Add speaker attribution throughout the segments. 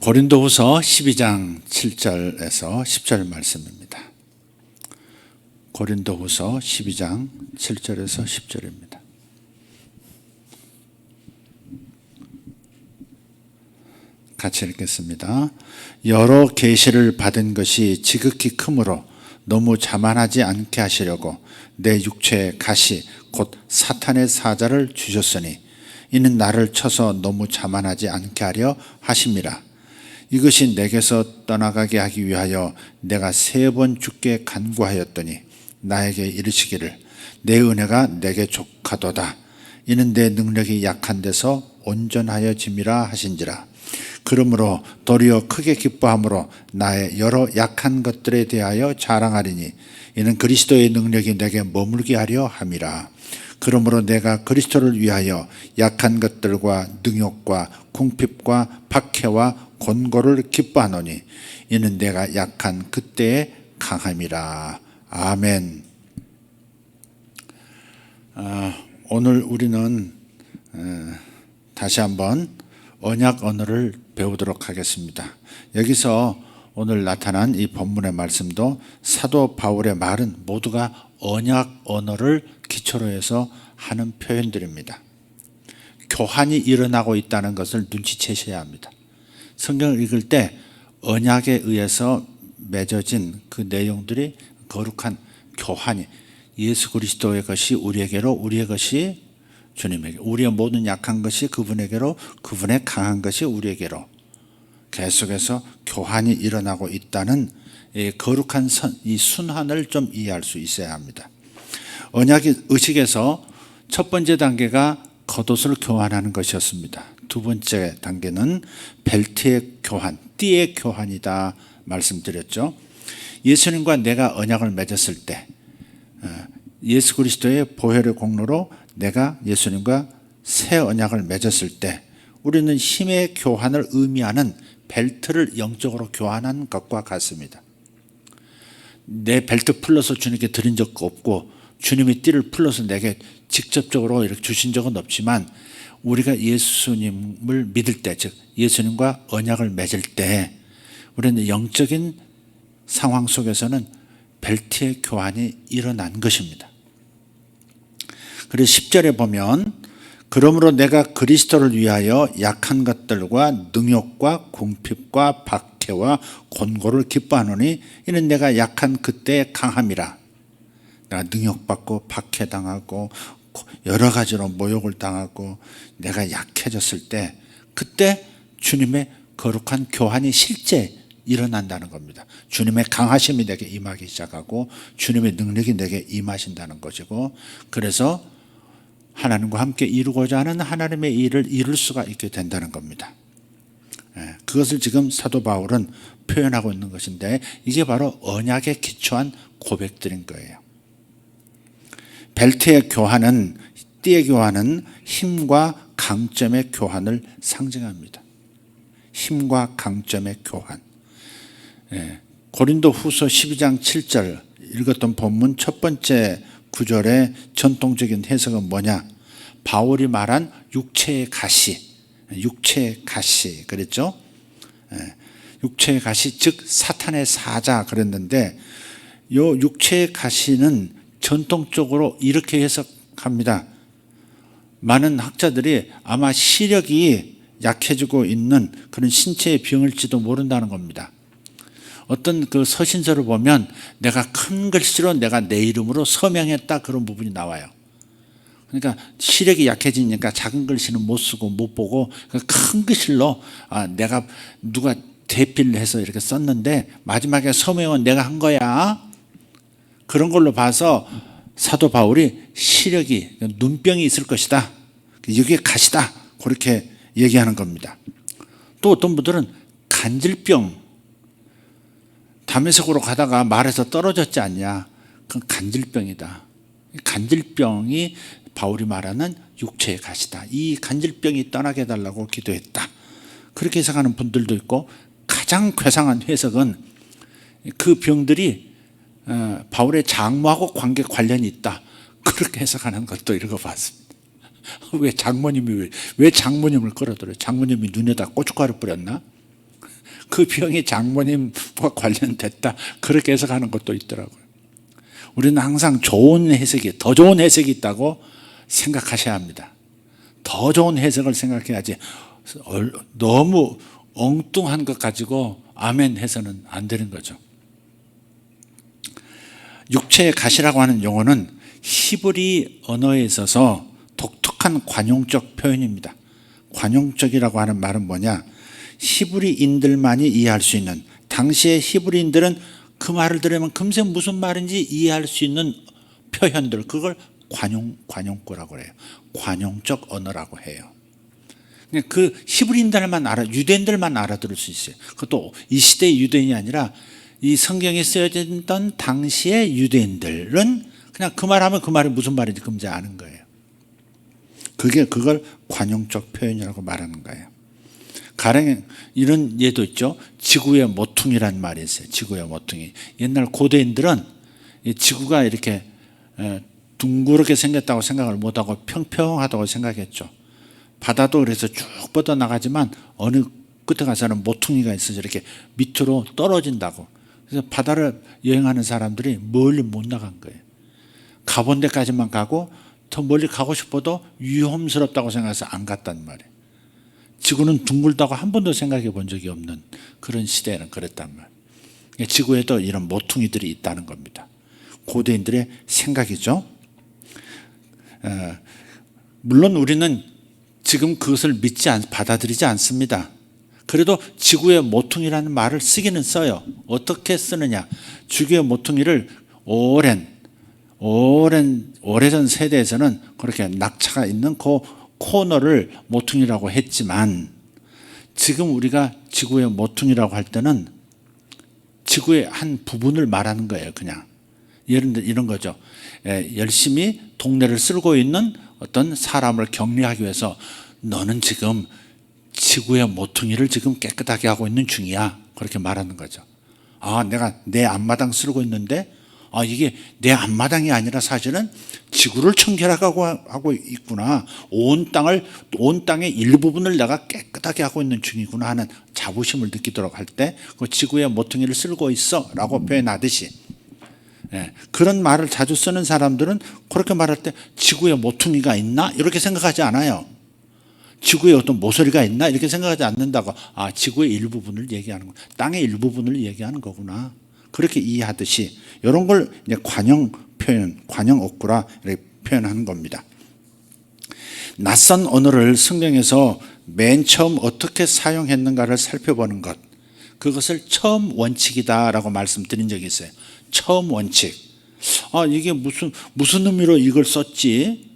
Speaker 1: 고린도후서 12장 7절에서 10절 말씀입니다. 고린도후서 12장 7절에서 10절입니다. 같이 읽겠습니다. 여러 계시를 받은 것이 지극히 크므로 너무 자만하지 않게 하시려고 내 육체의 가시 곧 사탄의 사자를 주셨으니 이는 나를 쳐서 너무 자만하지 않게 하려 하심이라. 이것이 내게서 떠나가게 하기 위하여 내가 3번 주께 간구하였더니 나에게 이르시기를 내 은혜가 내게 족하도다. 이는 내 능력이 약한 데서 온전하여짐이라 하신지라. 그러므로 도리어 크게 기뻐함으로 나의 여러 약한 것들에 대하여 자랑하리니 이는 그리스도의 능력이 내게 머물게 하려 함이라. 그러므로 내가 그리스도를 위하여 약한 것들과 능욕과 궁핍과 박해와 곤고를 기뻐하노니 이는 내가 약한 그때의 강함이라. 아멘. 오늘 우리는 다시 한번 언약 언어를 배우도록 하겠습니다. 여기서 오늘 나타난 이 본문의 말씀도 사도 바울의 말은 모두가 언약 언어를 기초로 해서 하는 표현들입니다. 교환이 일어나고 있다는 것을 눈치채셔야 합니다. 성경을 읽을 때 언약에 의해서 맺어진 그 내용들이 거룩한 교환이 예수 그리스도의 것이 우리에게로, 우리의 것이 주님에게, 우리의 모든 약한 것이 그분에게로, 그분의 강한 것이 우리에게로 계속해서 교환이 일어나고 있다는 거룩한 이 순환을 좀 이해할 수 있어야 합니다. 언약의 의식에서 첫 번째 단계가 겉옷을 교환하는 것이었습니다. 두 번째 단계는 벨트의 교환, 띠의 교환이다 말씀드렸죠. 예수님과 내가 언약을 맺었을 때 예수 그리스도의 보혈의 공로로 내가 예수님과 새 언약을 맺었을 때 우리는 힘의 교환을 의미하는 벨트를 영적으로 교환한 것과 같습니다. 내 벨트 풀러서 주님께 드린 적 없고 주님이 띠를 풀러서 내게 직접적으로 이렇게 주신 적은 없지만 우리가 예수님을 믿을 때, 즉 예수님과 언약을 맺을 때 우리는 영적인 상황 속에서는 벨트의 교환이 일어난 것입니다. 그래서 10절에 보면 그러므로 내가 그리스도를 위하여 약한 것들과 능욕과 궁핍과 박해와 곤고를 기뻐하노니 이는 내가 약한 그때의 강함이라. 내가 능욕받고 박해당하고 여러 가지로 모욕을 당하고 내가 약해졌을 때 그때 주님의 거룩한 교환이 실제 일어난다는 겁니다. 주님의 강하심이 내게 임하기 시작하고 주님의 능력이 내게 임하신다는 것이고, 그래서 하나님과 함께 이루고자 하는 하나님의 일을 이룰 수가 있게 된다는 겁니다. 그것을 지금 사도 바울은 표현하고 있는 것인데 이게 바로 언약에 기초한 고백들인 거예요. 벨트의 교환은, 띠의 교환은 힘과 강점의 교환을 상징합니다. 힘과 강점의 교환. 고린도 후서 12장 7절 읽었던 본문 첫 번째 구절의 전통적인 해석은 뭐냐? 바울이 말한 육체의 가시, 육체의 가시 그랬죠? 육체의 가시, 즉 사탄의 사자 그랬는데 이 육체의 가시는 전통적으로 이렇게 해석합니다. 많은 학자들이 아마 시력이 약해지고 있는 그런 신체의 병일지도 모른다는 겁니다. 어떤 그 서신서를 보면 내가 큰 글씨로 내가 내 이름으로 서명했다 그런 부분이 나와요. 그러니까 시력이 약해지니까 작은 글씨는 못 쓰고 못 보고 큰 글씨로 내가 누가 대필을 해서 이렇게 썼는데 마지막에 서명은 내가 한 거야. 그런 걸로 봐서 사도 바울이 시력이, 눈병이 있을 것이다. 여기에 가시다. 그렇게 얘기하는 겁니다. 또 어떤 분들은 간질병, 담에색으로 가다가 말에서 떨어졌지 않냐. 그건 간질병이다. 간질병이 바울이 말하는 육체의 가시다. 이 간질병이 떠나게 해달라고 기도했다. 그렇게 해석하는 분들도 있고, 가장 괴상한 해석은 그 병들이 바울의 장모하고 관련이 있다. 그렇게 해석하는 것도 읽어봤습니다. 왜 장모님을 끌어들여요? 장모님이 눈에다 고춧가루 뿌렸나? 그 병이 장모님과 관련됐다. 그렇게 해석하는 것도 있더라고요. 우리는 항상 좋은 해석이, 더 좋은 해석이 있다고 생각하셔야 합니다. 더 좋은 해석을 생각해야지 너무 엉뚱한 것 가지고 아멘 해서는 안 되는 거죠. 육체의 가시라고 하는 용어는 히브리 언어에 있어서 독특한 관용적 표현입니다. 관용적이라고 하는 말은 뭐냐? 히브리인들만이 이해할 수 있는, 당시의 히브리인들은 그 말을 들으면 금세 무슨 말인지 이해할 수 있는 표현들, 그걸 관용구라고 해요. 관용적 언어라고 해요. 그 히브리인들만 유대인들만 알아들을 수 있어요. 그것도 이 시대의 유대인이 아니라 이 성경에 쓰여졌던 당시의 유대인들은 그냥 그 말하면 그 말이 무슨 말인지 금세 아는 거예요. 그걸 관용적 표현이라고 말하는 거예요. 가령 이런 예도 있죠. 지구의 모퉁이란 말이 있어요. 지구의 모퉁이. 옛날 고대인들은 이 지구가 이렇게 둥그렇게 생겼다고 생각을 못하고 평평하다고 생각했죠. 바다도 그래서 쭉 뻗어나가지만 어느 끝에 가서는 모퉁이가 있어서 이렇게 밑으로 떨어진다고. 그래서 바다를 여행하는 사람들이 멀리 못 나간 거예요. 가본 데까지만 가고 더 멀리 가고 싶어도 위험스럽다고 생각해서 안 갔단 말이에요. 지구는 둥글다고 한 번도 생각해 본 적이 없는 그런 시대에는 그랬단 말이에요. 지구에도 이런 모퉁이들이 있다는 겁니다. 고대인들의 생각이죠. 물론 우리는 지금 그것을 받아들이지 않습니다. 그래도 지구의 모퉁이라는 말을 쓰기는 써요. 어떻게 쓰느냐? 지구의 모퉁이를 오래전 세대에서는 그렇게 낙차가 있는 그 코너를 모퉁이라고 했지만, 지금 우리가 지구의 모퉁이라고 할 때는 지구의 한 부분을 말하는 거예요. 그냥 예를 들어 이런 거죠. 열심히 동네를 쓸고 있는 어떤 사람을 격리하기 위해서 너는 지금 지구의 모퉁이를 지금 깨끗하게 하고 있는 중이야. 그렇게 말하는 거죠. 내가 내 앞마당 쓸고 있는데 이게 내 앞마당이 아니라 사실은 지구를 청결하고 있구나. 온 땅의 일부분을 내가 깨끗하게 하고 있는 중이구나 하는 자부심을 느끼도록 할 때 그 지구의 모퉁이를 쓸고 있어 라고 표현하듯이, 그런 말을 자주 쓰는 사람들은 그렇게 말할 때 지구에 모퉁이가 있나? 이렇게 생각하지 않아요. 지구에 어떤 모서리가 있나? 이렇게 생각하지 않는다고. 지구의 일부분을 얘기하는 거, 땅의 일부분을 얘기하는 거구나. 그렇게 이해하듯이 이런 걸 이제 관용 억구라 이렇게 표현하는 겁니다. 낯선 언어를 성경에서 맨 처음 어떻게 사용했는가를 살펴보는 것, 그것을 처음 원칙이다라고 말씀드린 적이 있어요. 처음 원칙. 이게 무슨 의미로 이걸 썼지?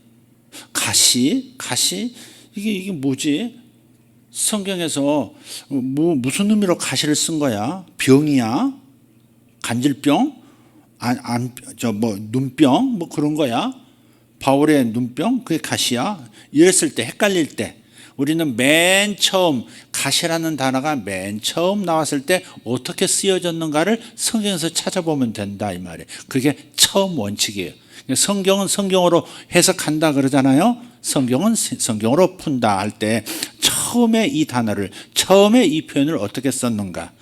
Speaker 1: 가시 이게 뭐지? 성경에서 무슨 의미로 가시를 쓴 거야? 병이야? 간질병? 눈병? 그런 거야? 바울의 눈병? 그게 가시야? 이랬을 때, 헷갈릴 때, 우리는 맨 처음, 가시라는 단어가 맨 처음 나왔을 때 어떻게 쓰여졌는가를 성경에서 찾아보면 된다, 이 말이에요. 그게 처음 원칙이에요. 성경은 성경으로 해석한다 그러잖아요. 성경은 성경으로 푼다 할 때 처음에 이 단어를, 처음에 이 표현을 어떻게 썼는가,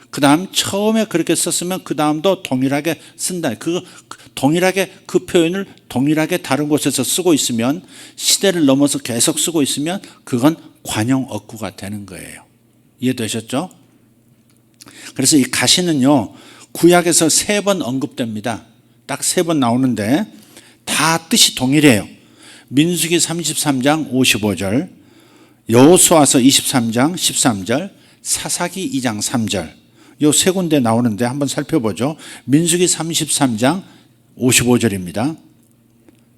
Speaker 1: 그 다음 처음에 그렇게 썼으면 그 다음도 동일하게 쓴다. 동일하게 그 표현을 동일하게 다른 곳에서 쓰고 있으면, 시대를 넘어서 계속 쓰고 있으면 그건 관용 억구가 되는 거예요. 이해되셨죠? 그래서 이 가시는요, 구약에서 3번 언급됩니다. 딱 3번 나오는데 다 뜻이 동일해요. 민수기 33장 55절, 여호수아서 23장 13절, 사사기 2장 3절, 이 3군데 나오는데 한번 살펴보죠. 민수기 33장 55절입니다.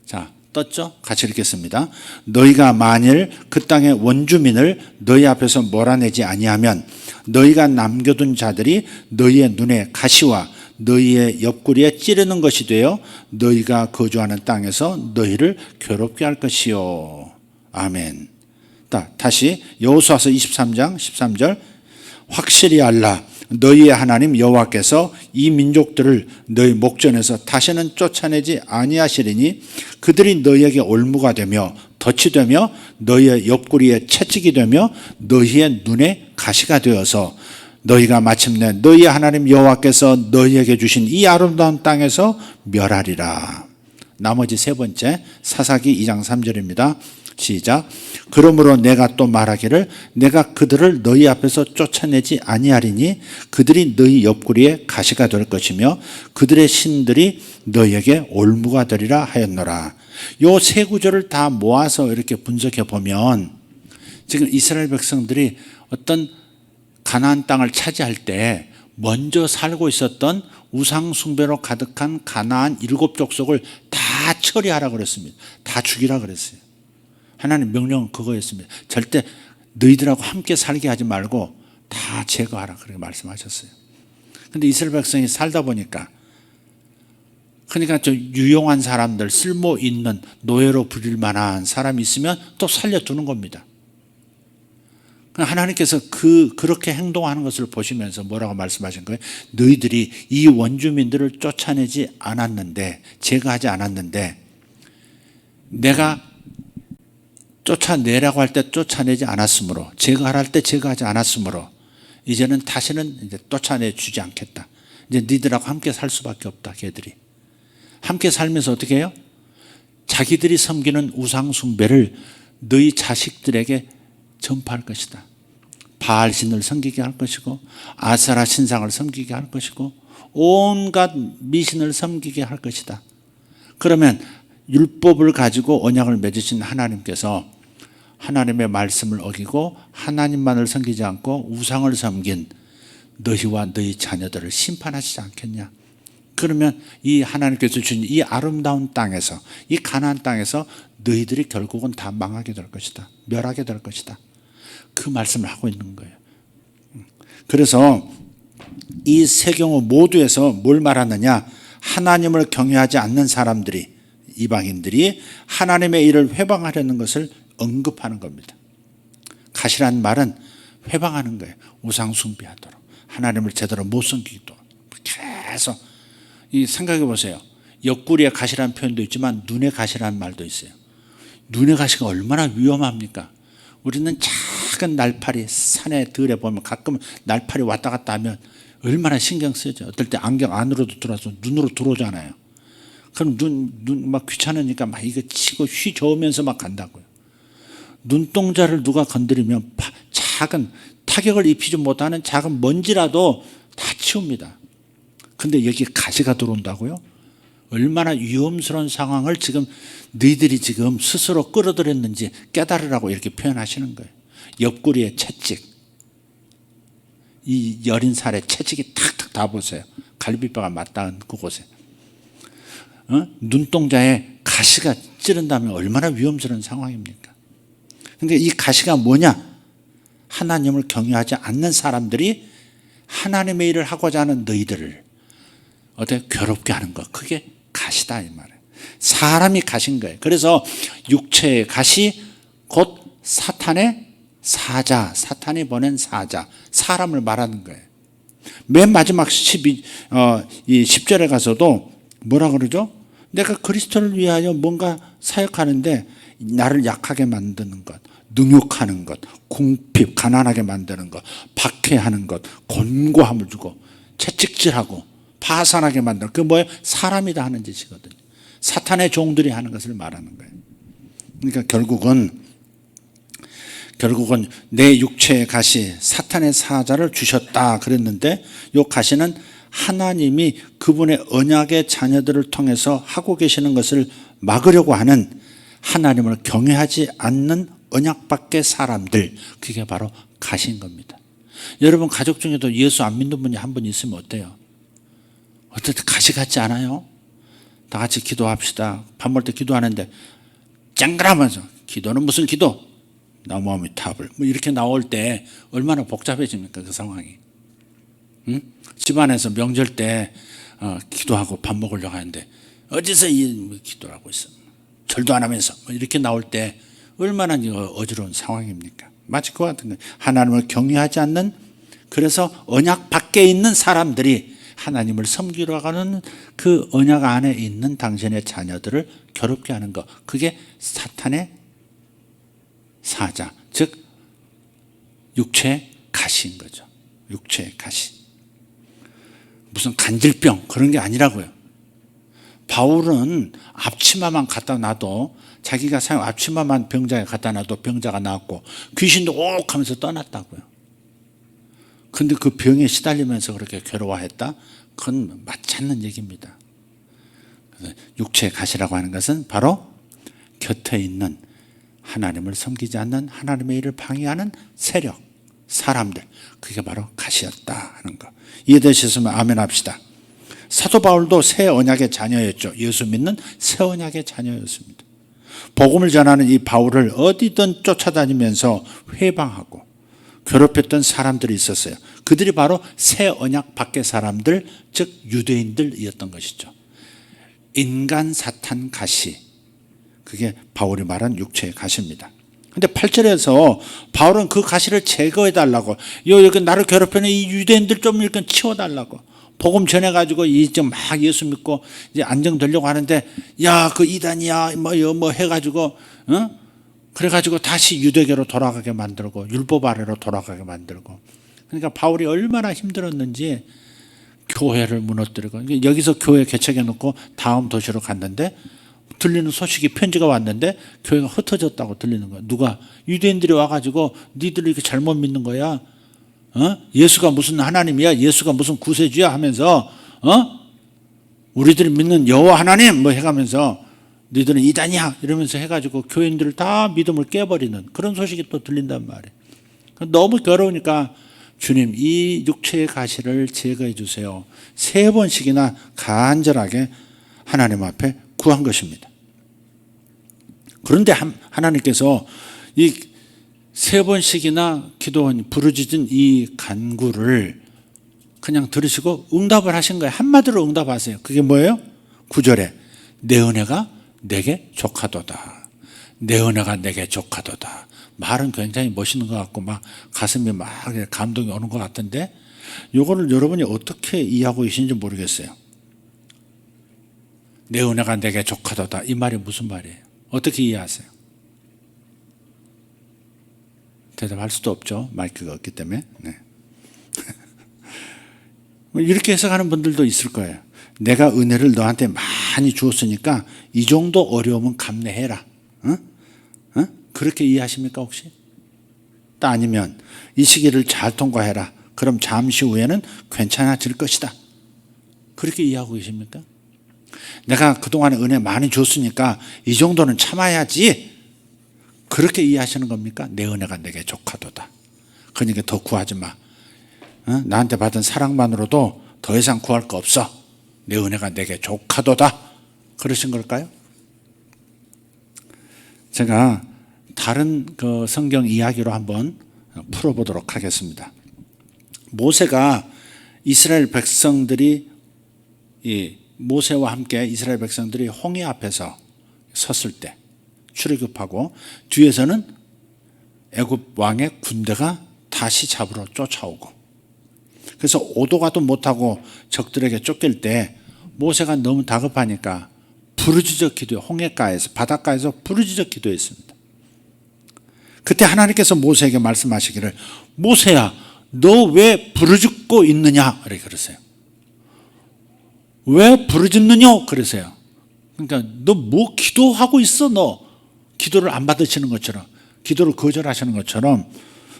Speaker 1: 자, 떴죠? 같이 읽겠습니다. 너희가 만일 그 땅의 원주민을 너희 앞에서 몰아내지 아니하면 너희가 남겨둔 자들이 너희의 눈에 가시와 너희의 옆구리에 찌르는 것이 되어 너희가 거주하는 땅에서 너희를 괴롭게 할 것이요. 아멘. 다시 여호수아서 23장 13절, 확실히 알라. 너희의 하나님 여호와께서 이 민족들을 너희 목전에서 다시는 쫓아내지 아니하시리니 그들이 너희에게 올무가 되며 덫이 되며 너희의 옆구리에 채찍이 되며 너희의 눈에 가시가 되어서 너희가 마침내 너희 하나님 여호와께서 너희에게 주신 이 아름다운 땅에서 멸하리라. 나머지 세 번째 사사기 2장 3절입니다. 시작. 그러므로 내가 또 말하기를 내가 그들을 너희 앞에서 쫓아내지 아니하리니 그들이 너희 옆구리에 가시가 될 것이며 그들의 신들이 너희에게 올무가 되리라 하였노라. 요 세 구절을 다 모아서 이렇게 분석해 보면 지금 이스라엘 백성들이 어떤 가나안 땅을 차지할 때 먼저 살고 있었던 우상 숭배로 가득한 가나안 7족속을 다 처리하라고 그랬습니다. 다 죽이라 그랬어요. 하나님 명령은 그거였습니다. 절대 너희들하고 함께 살게 하지 말고 다 제거하라 그렇게 말씀하셨어요. 그런데 이스라엘 백성이 살다 보니까 그러니까 좀 유용한 사람들, 쓸모 있는 노예로 부릴 만한 사람이 있으면 또 살려두는 겁니다. 하나님께서 그렇게 행동하는 것을 보시면서 뭐라고 말씀하신 거예요? 너희들이 이 원주민들을 쫓아내지 않았는데, 제거하지 않았는데, 내가 쫓아내라고 할 때 쫓아내지 않았으므로, 제거하라 할 때 제거하지 않았으므로, 이제는 다시는 이제 쫓아내 주지 않겠다. 이제 너희들하고 함께 살 수밖에 없다, 걔들이. 함께 살면서 어떻게 해요? 자기들이 섬기는 우상숭배를 너희 자식들에게 전파할 것이다. 바알 신을 섬기게 할 것이고 아세라 신상을 섬기게 할 것이고 온갖 미신을 섬기게 할 것이다. 그러면 율법을 가지고 언약을 맺으신 하나님께서 하나님의 말씀을 어기고 하나님만을 섬기지 않고 우상을 섬긴 너희와 너희 자녀들을 심판하시지 않겠냐. 그러면 이 하나님께서 주신 이 아름다운 땅에서, 이 가나안 땅에서 너희들이 결국은 다 망하게 될 것이다. 멸하게 될 것이다. 그 말씀을 하고 있는 거예요. 그래서 이 세 경우 모두에서 뭘 말하느냐? 하나님을 경외하지 않는 사람들이, 이방인들이 하나님의 일을 회방하려는 것을 언급하는 겁니다. 가시라는 말은 회방하는 거예요. 우상 숭배하도록, 하나님을 제대로 못 섬기도록. 계속 이 생각해 보세요. 옆구리에 가시라는 표현도 있지만 눈에 가시라는 말도 있어요. 눈의 가시가 얼마나 위험합니까? 우리는 작은 날파리, 산에 들에 보면 가끔 날파리 왔다 갔다 하면 얼마나 신경 쓰죠. 어떨 때 안경 안으로도 들어와서 눈으로 들어오잖아요. 그럼 눈 막 귀찮으니까 막 이거 치고 휘 저으면서 막 간다고요. 눈동자를 누가 건드리면 작은 타격을 입히지 못하는 작은 먼지라도 다 치웁니다. 근데 여기 가시가 들어온다고요? 얼마나 위험스러운 상황을 지금 너희들이 지금 스스로 끌어들였는지 깨달으라고 이렇게 표현하시는 거예요. 옆구리에 채찍, 이 여린 살에 채찍이 탁탁 다 보세요. 갈비뼈가 맞닿은 그곳에. 눈동자에 가시가 찌른다면 얼마나 위험스러운 상황입니까? 그러니까 이 가시가 뭐냐? 하나님을 경외하지 않는 사람들이 하나님의 일을 하고자 하는 너희들을 어떻게 괴롭게 하는 것, 그게 가시다 이 말이에요. 사람이 가신 거예요. 그래서 육체의 가시 곧 사탄의 사자, 사탄이 보낸 사자, 사람을 말하는 거예요. 맨 마지막 10절에 가서도 뭐라 그러죠? 내가 그리스도를 위하여 뭔가 사역하는데 나를 약하게 만드는 것, 능욕하는 것, 궁핍, 가난하게 만드는 것, 박해하는 것, 곤고함을 주고 채찍질하고 파산하게 만드는, 그게 뭐예요? 사람이다 하는 짓이거든요. 사탄의 종들이 하는 것을 말하는 거예요. 그러니까 결국은 내 육체의 가시, 사탄의 사자를 주셨다 그랬는데, 이 가시는 하나님이 그분의 언약의 자녀들을 통해서 하고 계시는 것을 막으려고 하는, 하나님을 경외하지 않는 언약 밖의 사람들, 그게 바로 가시인 겁니다. 여러분 가족 중에도 예수 안 믿는 분이 한 분 있으면 어때요? 어떻게 가시 같지 않아요? 다 같이 기도합시다. 밥 먹을 때 기도하는데 쨍그라면서 기도는 무슨 기도? 나무아미 탑을 뭐 이렇게 나올 때 얼마나 복잡해집니까? 그 상황이. 응? 집안에서 명절 때 기도하고 밥 먹으려고 하는데 어디서 이 기도를 하고 있어? 절도 안 하면서 뭐 이렇게 나올 때 얼마나 어지러운 상황입니까? 마치 그와 같은 거예요. 하나님을 경외하지 않는, 그래서 언약 밖에 있는 사람들이 하나님을 섬기러 가는 그 언약 안에 있는 당신의 자녀들을 괴롭게 하는 것, 그게 사탄의 사자, 즉 육체의 가시인 거죠. 육체의 가시. 무슨 간질병 그런 게 아니라고요. 바울은 앞치마만 갖다 놔도 자기가 사용 앞치마만 병자에 갖다 놔도 병자가 나았고 귀신도 옥 하면서 떠났다고요. 근데 그 병에 시달리면서 그렇게 괴로워했다? 그건 맞지 않는 얘기입니다. 육체의 가시라고 하는 것은 바로 곁에 있는 하나님을 섬기지 않는 하나님의 일을 방해하는 세력, 사람들, 그게 바로 가시였다 하는 거. 이해되셨으면 아멘 합시다. 사도 바울도 새 언약의 자녀였죠. 예수 믿는 새 언약의 자녀였습니다. 복음을 전하는 이 바울을 어디든 쫓아다니면서 회방하고 괴롭혔던 사람들이 있었어요. 그들이 바로 새 언약 밖의 사람들, 즉 유대인들이었던 것이죠. 인간 사탄 가시, 그게 바울이 말한 육체의 가시입니다. 근데 8절에서 바울은 그 가시를 제거해달라고, 여기 나를 괴롭히는 이 유대인들 좀 일단 치워달라고, 복음 전해가지고 이제 막 예수 믿고 이제 안정되려고 하는데, 야, 그 이단이야, 뭐 해가지고, 그래가지고 다시 유대교로 돌아가게 만들고, 율법 아래로 돌아가게 만들고. 그러니까 바울이 얼마나 힘들었는지 교회를 무너뜨리고, 여기서 교회 개척해 놓고 다음 도시로 갔는데, 들리는 소식이 편지가 왔는데 교회가 흩어졌다고 들리는 거야. 누가? 유대인들이 와가지고 니들이 이렇게 잘못 믿는 거야. 예수가 무슨 하나님이야? 예수가 무슨 구세주야? 하면서 우리들이 믿는 여호와 하나님 뭐 해가면서 니들은 이단이야 이러면서 해가지고 교인들을 다 믿음을 깨버리는 그런 소식이 또 들린단 말이에요. 너무 괴로우니까 주님 이 육체의 가시를 제거해 주세요. 3번씩이나 간절하게 하나님 앞에 구한 것입니다. 그런데 하나님께서 이 3번씩이나 기도한 부르짖은 이 간구를 그냥 들으시고 응답을 하신 거예요. 한마디로 응답하세요. 그게 뭐예요? 9절에 내 은혜가 내게 족하도다. 내 은혜가 내게 족하도다. 말은 굉장히 멋있는 것 같고 막 가슴이 막 감동이 오는 것 같은데 이거를 여러분이 어떻게 이해하고 계신지 모르겠어요. 내 은혜가 내게 족하도다. 이 말이 무슨 말이에요? 어떻게 이해하세요? 대답할 수도 없죠. 마이크가 없기 때문에. 네. 이렇게 해석하는 분들도 있을 거예요. 내가 은혜를 너한테 많이 주었으니까 이 정도 어려움은 감내해라. 그렇게 이해하십니까 혹시? 또 아니면 이 시기를 잘 통과해라. 그럼 잠시 후에는 괜찮아질 것이다. 그렇게 이해하고 계십니까? 내가 그동안에 은혜 많이 줬으니까 이 정도는 참아야지. 그렇게 이해하시는 겁니까? 내 은혜가 내게 족하도다. 그러니까 더 구하지 마. 나한테 받은 사랑만으로도 더 이상 구할 거 없어. 내 은혜가 내게 족하도다. 그러신 걸까요? 제가 다른 그 성경 이야기로 한번 풀어보도록 하겠습니다. 모세가 이스라엘 백성들이 모세와 함께 이스라엘 백성들이 홍해 앞에서 섰을 때 출애굽하고 뒤에서는 애굽 왕의 군대가 다시 잡으러 쫓아오고 그래서 오도 가도 못하고 적들에게 쫓길 때 모세가 너무 다급하니까 부르짖어 기도해 홍해가에서 바닷가에서 부르짖어 기도했습니다. 그때 하나님께서 모세에게 말씀하시기를 모세야 너 왜 부르짖고 있느냐 이렇게 그러세요. 왜 부르짖느냐 그러세요. 그러니까 너 뭐 기도하고 있어? 너 기도를 안 받으시는 것처럼 기도를 거절하시는 것처럼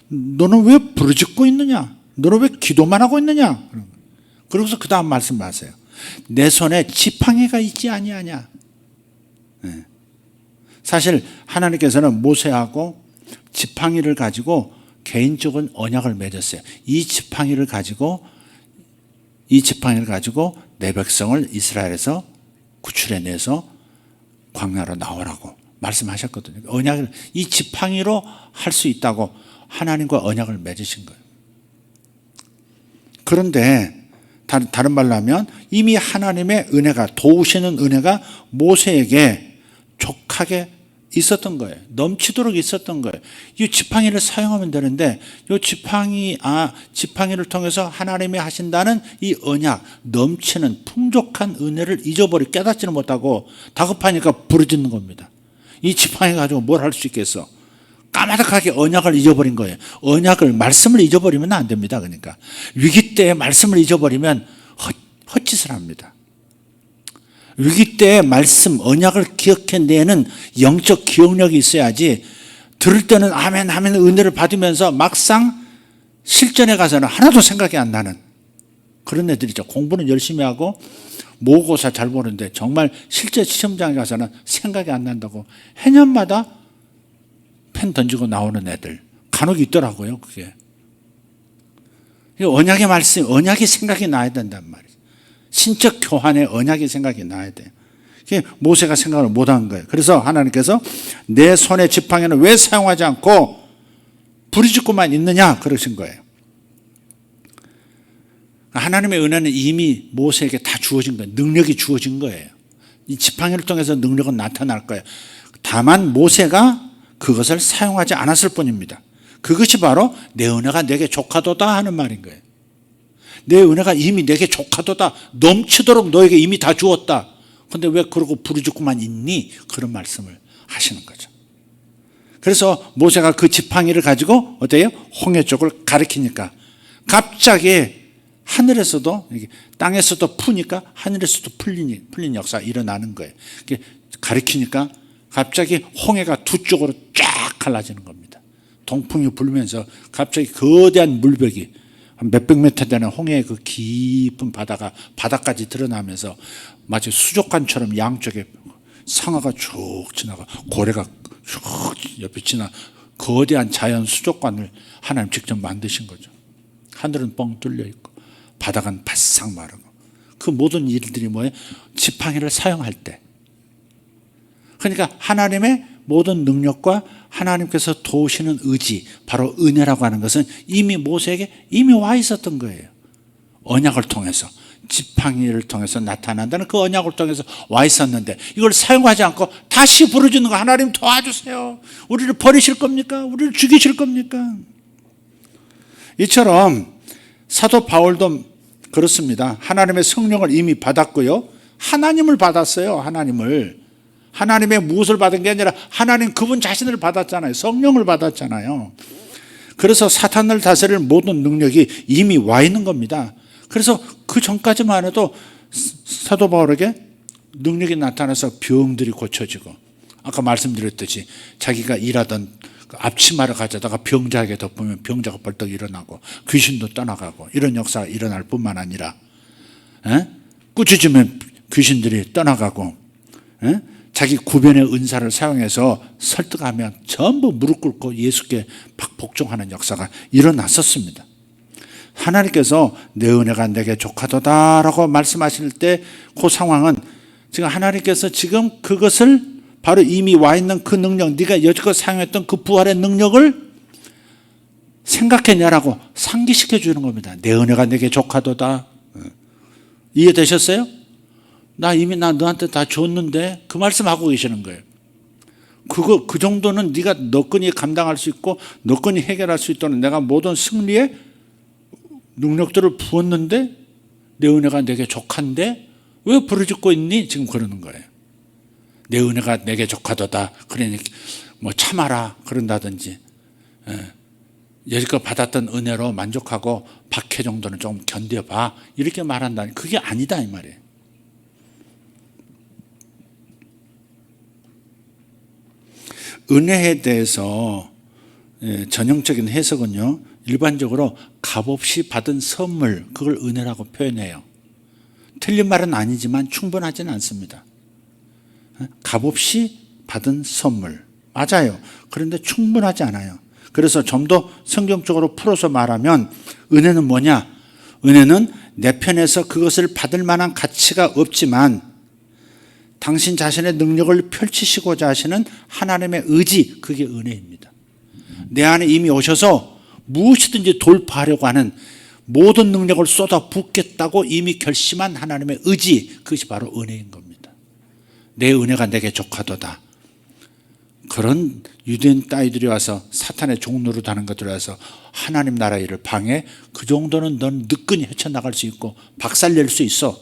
Speaker 1: 너는 왜 부르짖고 있느냐? 너는 왜 기도만 하고 있느냐? 그러고서 그 다음 말씀하세요. 내 손에 지팡이가 있지 아니하냐? 사실 하나님께서는 모세하고 지팡이를 가지고 개인적인 언약을 맺었어요. 이 지팡이를 가지고 내 백성을 이스라엘에서 구출해내서 광야로 나오라고 말씀하셨거든요. 언약을 이 지팡이로 할 수 있다고 하나님과 언약을 맺으신 거예요. 그런데 다른 말로 하면 이미 하나님의 은혜가 도우시는 은혜가 모세에게 족하게 있었던 거예요. 넘치도록 있었던 거예요. 이 지팡이를 사용하면 되는데 이 지팡이를 통해서 하나님이 하신다는 이 언약, 넘치는 풍족한 은혜를 잊어버리고 깨닫지는 못하고 다급하니까 부르짖는 겁니다. 이 지팡이 가지고 뭘 할 수 있겠어? 까마득하게 언약을 잊어버린 거예요. 언약을, 말씀을 잊어버리면 안 됩니다. 그러니까 위기 때 말씀을 잊어버리면 헛짓을 합니다. 위기 때 말씀, 언약을 기억해내는 영적 기억력이 있어야지, 들을 때는 아멘 하면 은혜를 받으면서 막상 실전에 가서는 하나도 생각이 안 나는 그런 애들이죠. 공부는 열심히 하고 모의고사 잘 보는데 정말 실제 시험장에 가서는 생각이 안 난다고 해년마다 펜 던지고 나오는 애들 간혹 있더라고요. 그게 언약의 말씀, 언약이 생각이 나야 된단 말이에요. 신적 교환의 언약이 생각이 나야 돼요. 모세가 생각을 못한 거예요. 그래서 하나님께서 내 손의 지팡이는 왜 사용하지 않고 부르짖고만 있느냐 그러신 거예요. 하나님의 은혜는 이미 모세에게 다 주어진 거예요. 능력이 주어진 거예요. 이 지팡이를 통해서 능력은 나타날 거예요. 다만 모세가 그것을 사용하지 않았을 뿐입니다. 그것이 바로 내 은혜가 내게 족하도다 하는 말인 거예요. 내 은혜가 이미 내게 족하도다, 넘치도록 너에게 이미 다 주었다. 그런데 왜 그러고 부르짖고만 있니? 그런 말씀을 하시는 거죠. 그래서 모세가 그 지팡이를 가지고 어때요? 홍해 쪽을 가리키니까 갑자기 하늘에서도, 땅에서도 푸니까 하늘에서도 풀린 역사가 일어나는 거예요. 가리키니까 갑자기 홍해가 두 쪽으로 쫙 갈라지는 겁니다. 동풍이 불면서 갑자기 거대한 물벽이 한 몇백 미터 되는 홍해의 그 깊은 바다가 바다까지 드러나면서 마치 수족관처럼 양쪽에 상어가 쭉 지나가, 고래가 쭉 옆에 지나, 거대한 자연 수족관을 하나님 직접 만드신 거죠. 하늘은 뻥 뚫려 있고 바다가 바싹 마르고, 그 모든 일들이 뭐예요? 지팡이를 사용할 때. 그러니까 하나님의 모든 능력과 하나님께서 도우시는 의지, 바로 은혜라고 하는 것은 이미 모세에게 이미 와 있었던 거예요. 언약을 통해서, 지팡이를 통해서 나타난다는 그 언약을 통해서 와 있었는데, 이걸 사용하지 않고 다시 부르짖는 거, 하나님 도와주세요. 우리를 버리실 겁니까? 우리를 죽이실 겁니까? 이처럼 사도 바울도 그렇습니다. 하나님의 성령을 이미 받았고요, 하나님을 받았어요. 하나님의 무엇을 받은 게 아니라 하나님 그분 자신을 받았잖아요. 성령을 받았잖아요. 그래서 사탄을 다스릴 모든 능력이 이미 와 있는 겁니다. 그래서 그 전까지만 해도 사도 바울에게 능력이 나타나서 병들이 고쳐지고, 아까 말씀드렸듯이 자기가 일하던 그 앞치마를 가져다가 병자에게 덮으면 병자가 벌떡 일어나고 귀신도 떠나가고, 이런 역사가 일어날 뿐만 아니라 꾸짖으면 귀신들이 떠나가고, 자기 구변의 은사를 사용해서 설득하면 전부 무릎 꿇고 예수께 복종하는 역사가 일어났었습니다. 하나님께서 내 은혜가 내게 족하도다라고 말씀하실 때 그 상황은 지금 하나님께서 지금 그것을 바로 이미 와 있는 그 능력, 네가 여지껏 사용했던 그 부활의 능력을 생각해내라고 상기시켜 주는 겁니다. 내 은혜가 내게 족하도다. 이해되셨어요? 나 너한테 다 줬는데, 그 말씀하고 계시는 거예요. 그 정도는 네가 너끈히 감당할 수 있고 너끈히 해결할 수 있도록 내가 모든 승리의 능력들을 부었는데 내 은혜가 내게 족한데 왜 부르짖고 있니? 지금 그러는 거예요. 내 은혜가 내게 족하도다. 그러니 뭐 참아라 그런다든지, 여지껏 받았던 은혜로 만족하고 박해 정도는 좀 견뎌봐, 이렇게 말한다니, 그게 아니다 이 말이에요. 은혜에 대해서 전형적인 해석은요, 일반적으로 값없이 받은 선물, 그걸 은혜라고 표현해요. 틀린 말은 아니지만 충분하지는 않습니다. 값없이 받은 선물, 맞아요. 그런데 충분하지 않아요. 그래서 좀 더 성경적으로 풀어서 말하면 은혜는 뭐냐? 은혜는 내 편에서 그것을 받을 만한 가치가 없지만 당신 자신의 능력을 펼치시고자 하시는 하나님의 의지, 그게 은혜입니다. 내 안에 이미 오셔서 무엇이든지 돌파하려고 하는 모든 능력을 쏟아 붓겠다고 이미 결심한 하나님의 의지, 그것이 바로 은혜인 겁니다. 내 은혜가 내게 족하도다. 그런 유대인 따위들이 와서 사탄의 종노릇 하는 것들이 와서 하나님 나라 일을 방해, 그 정도는 넌 느끈히 헤쳐나갈 수 있고 박살낼 수 있어.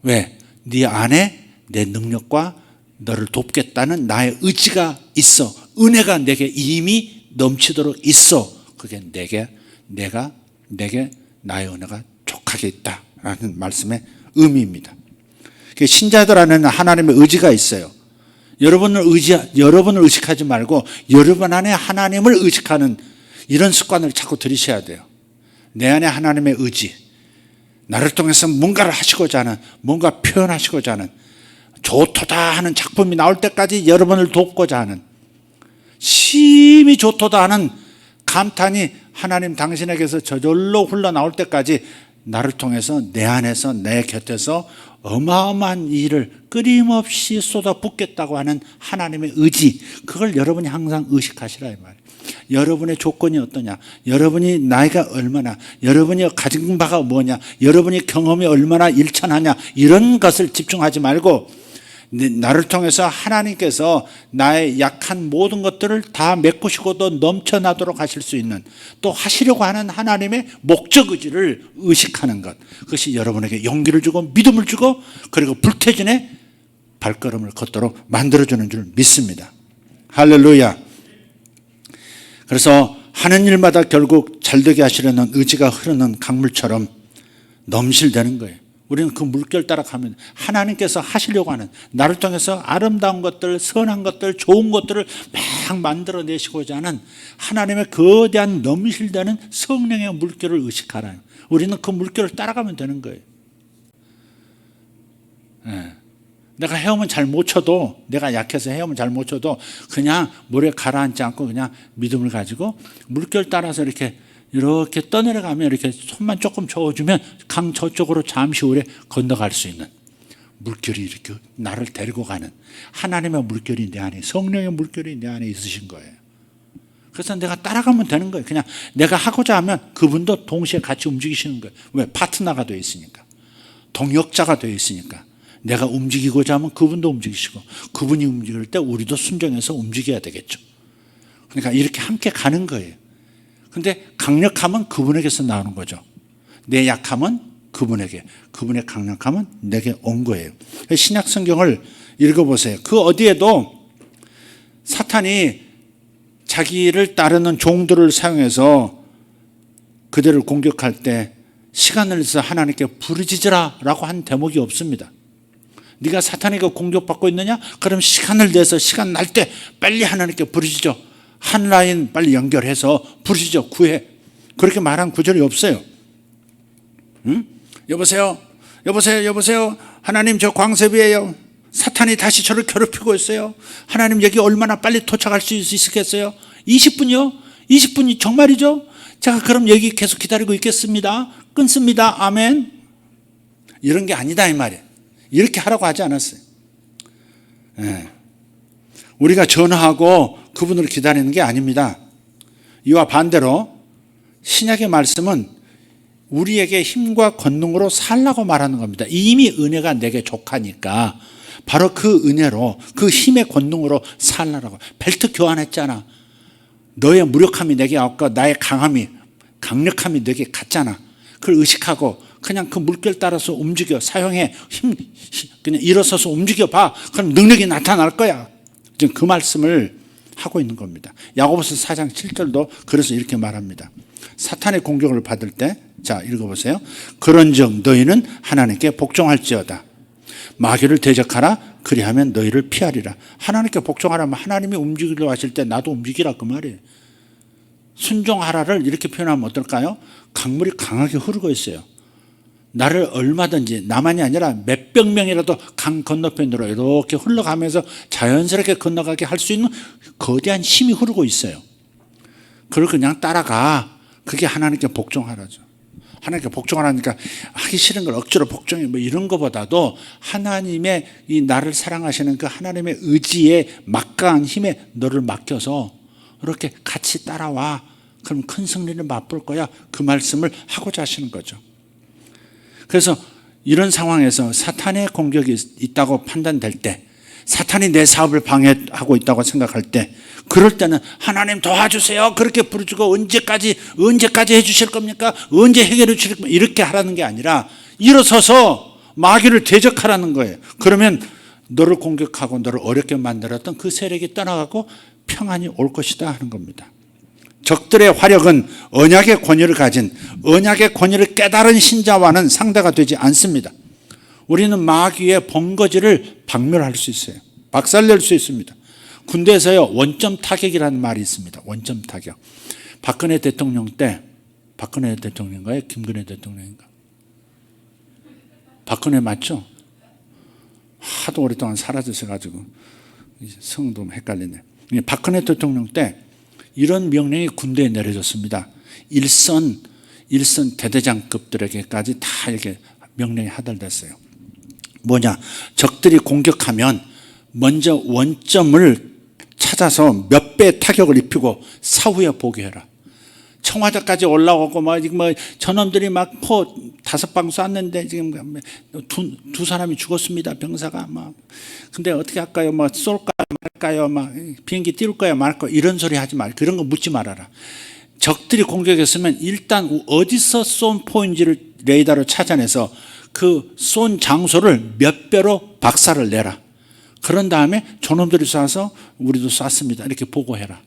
Speaker 1: 왜? 네 안에 내 능력과 너를 돕겠다는 나의 의지가 있어. 은혜가 내게 이미 넘치도록 있어. 그게 내게 나의 은혜가 족하게 있다라는 말씀의 의미입니다. 신자들 안에는 하나님의 의지가 있어요. 여러분을 의식하지 말고 여러분 안에 하나님을 의식하는 이런 습관을 자꾸 들이셔야 돼요. 내 안에 하나님의 의지, 나를 통해서 뭔가를 하시고자 하는, 뭔가 표현하시고자 하는, 좋도다 하는 작품이 나올 때까지 여러분을 돕고자 하는, 심히 좋도다 하는 감탄이 하나님 당신에게서 저절로 흘러나올 때까지 나를 통해서 내 안에서 내 곁에서 어마어마한 일을 끊임없이 쏟아붓겠다고 하는 하나님의 의지, 그걸 여러분이 항상 의식하시라 이 말이에요. 여러분의 조건이 어떠냐, 여러분이 나이가 얼마나, 여러분이 가진 바가 뭐냐, 여러분이 경험이 얼마나 일천하냐, 이런 것을 집중하지 말고 나를 통해서 하나님께서 나의 약한 모든 것들을 다 메꾸시고도 넘쳐나도록 하실 수 있는, 또 하시려고 하는 하나님의 목적 의지를 의식하는 것, 그것이 여러분에게 용기를 주고 믿음을 주고 그리고 불태진의 발걸음을 걷도록 만들어주는 줄 믿습니다. 할렐루야. 그래서 하는 일마다 결국 잘되게 하시려는 의지가 흐르는 강물처럼 넘실대는 거예요. 우리는 그 물결 따라 가면 하나님께서 하시려고 하는, 나를 통해서 아름다운 것들, 선한 것들, 좋은 것들을 막 만들어내시고자 하는 하나님의 거대한 넘실대는 성령의 물결을 의식하라. 우리는 그 물결을 따라가면 되는 거예요. 내가 헤엄은 잘 못 쳐도, 내가 약해서 헤엄은 잘 못 쳐도 그냥 물에 가라앉지 않고 그냥 믿음을 가지고 물결 따라서 이렇게 떠내려가면, 이렇게 손만 조금 저어주면 강 저쪽으로 잠시 후에 건너갈 수 있는 물결이 이렇게 나를 데리고 가는 하나님의 물결이 내 안에, 성령의 물결이 내 안에 있으신 거예요. 그래서 내가 따라가면 되는 거예요. 그냥 내가 하고자 하면 그분도 동시에 같이 움직이시는 거예요. 왜? 파트너가 되어 있으니까, 동역자가 되어 있으니까. 내가 움직이고자 하면 그분도 움직이시고, 그분이 움직일 때 우리도 순종해서 움직여야 되겠죠. 그러니까 이렇게 함께 가는 거예요. 근데 강력함은 그분에게서 나오는 거죠. 내 약함은 그분에게, 그분의 강력함은 내게 온 거예요. 신약 성경을 읽어보세요. 그 어디에도 사탄이 자기를 따르는 종들을 사용해서 그들을 공격할 때 시간을 내서 하나님께 부르짖으라 라고 한 대목이 없습니다. 네가 사탄에게 공격받고 있느냐? 그럼 시간을 내서 시간 날 때 빨리 하나님께 부르짖어. 한 라인 빨리 연결해서 부르짖어, 구해. 그렇게 말한 구절이 없어요. 여보세요? 하나님, 저 광섭이에요. 사탄이 다시 저를 괴롭히고 있어요. 하나님, 여기 얼마나 빨리 도착할 수 있겠어요? 20분이요? 20분이 정말이죠? 제가 그럼 여기 계속 기다리고 있겠습니다. 끊습니다. 아멘. 이런 게 아니다 이 말이에요. 이렇게 하라고 하지 않았어요. 우리가 전화하고 그분을 기다리는 게 아닙니다. 이와 반대로 신약의 말씀은 우리에게 힘과 권능으로 살라고 말하는 겁니다. 이미 은혜가 내게 족하니까 바로 그 은혜로, 그 힘의 권능으로 살라고. 벨트 교환했잖아. 너의 무력함이 내게 왔고 나의 강력함이 내게 갔잖아. 그걸 의식하고 그냥 그 물결 따라서 움직여, 사용해. 그냥 일어서서 움직여 봐. 그럼 능력이 나타날 거야. 지금 그 말씀을 하고 있는 겁니다. 야고보서 4장 7절도 그래서 이렇게 말합니다. 사탄의 공격을 받을 때, 자 읽어보세요. 그런즉 너희는 하나님께 복종할지어다. 마귀를 대적하라. 그리하면 너희를 피하리라. 하나님께 복종하라면 하나님이 움직이려고 하실 때 나도 움직이라 그 말이에요. 순종하라를 이렇게 표현하면 어떨까요? 강물이 강하게 흐르고 있어요. 나를 얼마든지, 나만이 아니라 몇백 명이라도 강 건너편으로 이렇게 흘러가면서 자연스럽게 건너가게 할 수 있는 거대한 힘이 흐르고 있어요. 그걸 그냥 따라가. 그게 하나님께 복종하라죠. 하나님께 복종하라니까 하기 싫은 걸 억지로 복종해 뭐 이런 것보다도 하나님의 이 나를 사랑하시는 그 하나님의 의지에 막강한 힘에 너를 맡겨서 이렇게 같이 따라와. 그럼 큰 승리를 맛볼 거야. 그 말씀을 하고자 하시는 거죠. 그래서 이런 상황에서 사탄의 공격이 있다고 판단될 때, 사탄이 내 사업을 방해하고 있다고 생각할 때, 그럴 때는 하나님 도와주세요. 그렇게 부르짖고 언제까지 해주실 겁니까? 언제 해결해 주실 겁니까? 이렇게 하라는 게 아니라 일어서서 마귀를 대적하라는 거예요. 그러면 너를 공격하고 너를 어렵게 만들었던 그 세력이 떠나가고 평안이 올 것이다 하는 겁니다. 적들의 화력은 언약의 권위를 가진, 언약의 권위를 깨달은 신자와는 상대가 되지 않습니다. 우리는 마귀의 번거지를 박멸할 수 있어요. 박살낼 수 있습니다. 군대에서요, 원점 타격이라는 말이 있습니다. 원점 타격. 박근혜 대통령인가요? 김근혜 대통령인가? 박근혜 맞죠? 하도 오랫동안 사라졌어가지고 성도 헷갈리네. 박근혜 대통령 때 이런 명령이 군대에 내려졌습니다. 일선 대대장급들에게까지 다 이렇게 명령이 하달됐어요. 뭐냐? 적들이 공격하면 먼저 원점을 찾아서 몇 배 타격을 입히고 사후에 보고해라. 청와대까지 올라오고 저놈들이 막 포 5방 쐈는데 지금 두 사람이 죽었습니다. 병사가 근데 어떻게 할까요? 쏠까요 말까요? 비행기 띄울까요 말까요? 이런 소리 하지 말고 그런 거 묻지 말아라. 적들이 공격했으면 일단 어디서 쏜 포인지를 레이더로 찾아내서 그 쏜 장소를 몇 배로 박살을 내라. 그런 다음에 저놈들이 쏴서 우리도 쐈습니다. 이렇게 보고해라.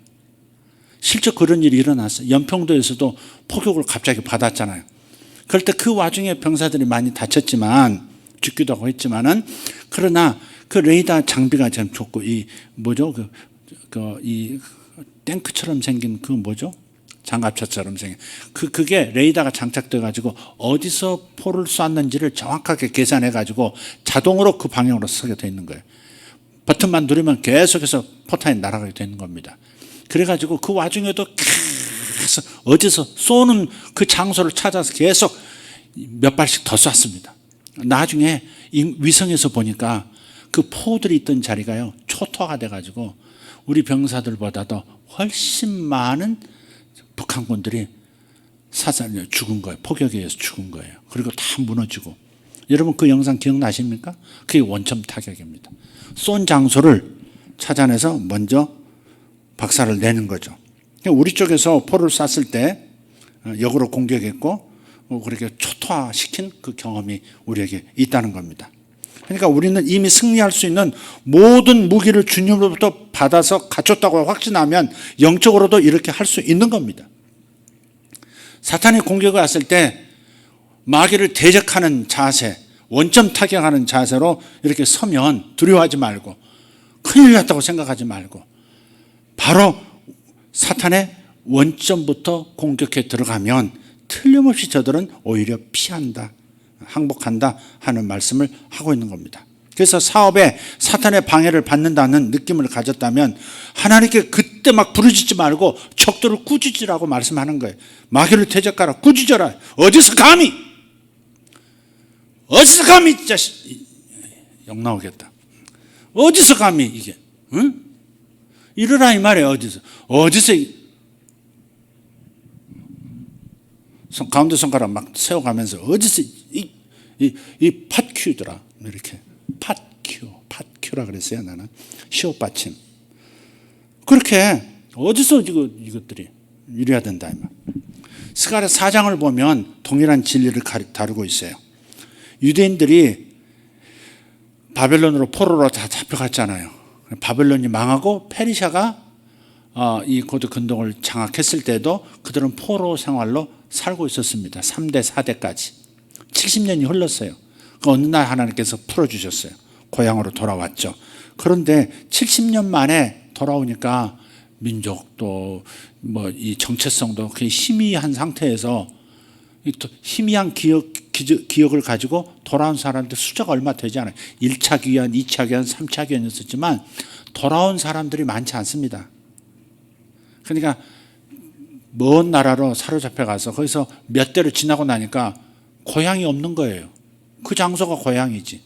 Speaker 1: 실제 그런 일이 일어났어요. 연평도에서도 포격을 갑자기 받았잖아요. 그럴 때 그 와중에 병사들이 많이 다쳤지만 죽기도 하고 했지만은 그러나 그 레이더 장비가 참 좋고 이 탱크처럼 생긴 그 장갑차처럼 생긴 그게 레이더가 장착돼 가지고 어디서 포를 쐈는지를 정확하게 계산해 가지고 자동으로 그 방향으로 서게 돼 있는 거예요. 버튼만 누르면 계속해서 포탄이 날아가게 되는 겁니다. 그래가지고 그 와중에도 계속 어디서 쏘는 그 장소를 찾아서 계속 몇 발씩 더 쐈습니다. 나중에 위성에서 보니까 그 포들이 있던 자리가요, 초토화가 돼가지고 우리 병사들보다도 훨씬 많은 북한군들이 죽은 거예요. 포격에 의해서 죽은 거예요. 그리고 다 무너지고. 여러분 그 영상 기억나십니까? 그게 원점 타격입니다. 쏜 장소를 찾아내서 먼저 박살을 내는 거죠. 우리 쪽에서 포를 쐈을 때 역으로 공격했고 그렇게 초토화시킨 그 경험이 우리에게 있다는 겁니다. 그러니까 우리는 이미 승리할 수 있는 모든 무기를 주님으로부터 받아서 갖췄다고 확신하면 영적으로도 이렇게 할 수 있는 겁니다. 사탄이 공격을 왔을 때 마귀를 대적하는 자세, 원점 타격하는 자세로 이렇게 서면 두려워하지 말고 큰일 났다고 생각하지 말고 바로 사탄의 원점부터 공격해 들어가면 틀림없이 저들은 오히려 피한다, 항복한다 하는 말씀을 하고 있는 겁니다. 그래서 사업에 사탄의 방해를 받는다는 느낌을 가졌다면 하나님께 그때 막 부르짖지 말고 적들을 꾸짖으라고 말씀하는 거예요. 마귀를 대적하라, 꾸짖어라. 어디서 감히 자식, 욕 나오겠다. 어디서 감히 이게, 응? 이러라 이 말이에요. 어디서 가운데 손가락 막 세워가면서 어디서 이 팥큐더라 이렇게 팥큐라 그랬어요. 나는 시옷 받침. 그렇게 어디서 이것들이 이래야 된다 이 말. 스가랴 4장을 보면 동일한 진리를 다루고 있어요. 유대인들이 바벨론으로 포로로 다 잡혀갔잖아요. 바벨론이 망하고 페르시아가 이 고대 근동을 장악했을 때도 그들은 포로 생활로 살고 있었습니다. 3대 4대까지 70년이 흘렀어요. 어느 날 하나님께서 풀어주셨어요. 고향으로 돌아왔죠. 그런데 70년 만에 돌아오니까 민족도 이 정체성도 거의 희미한 상태에서 희미한 기억을 가지고 돌아온 사람들 숫자가 얼마 되지 않아요. 1차 귀환, 2차 귀환, 3차 귀환이었지만 돌아온 사람들이 많지 않습니다. 그러니까 먼 나라로 사로잡혀 가서 거기서 몇 대를 지나고 나니까 고향이 없는 거예요. 그 장소가 고향이지.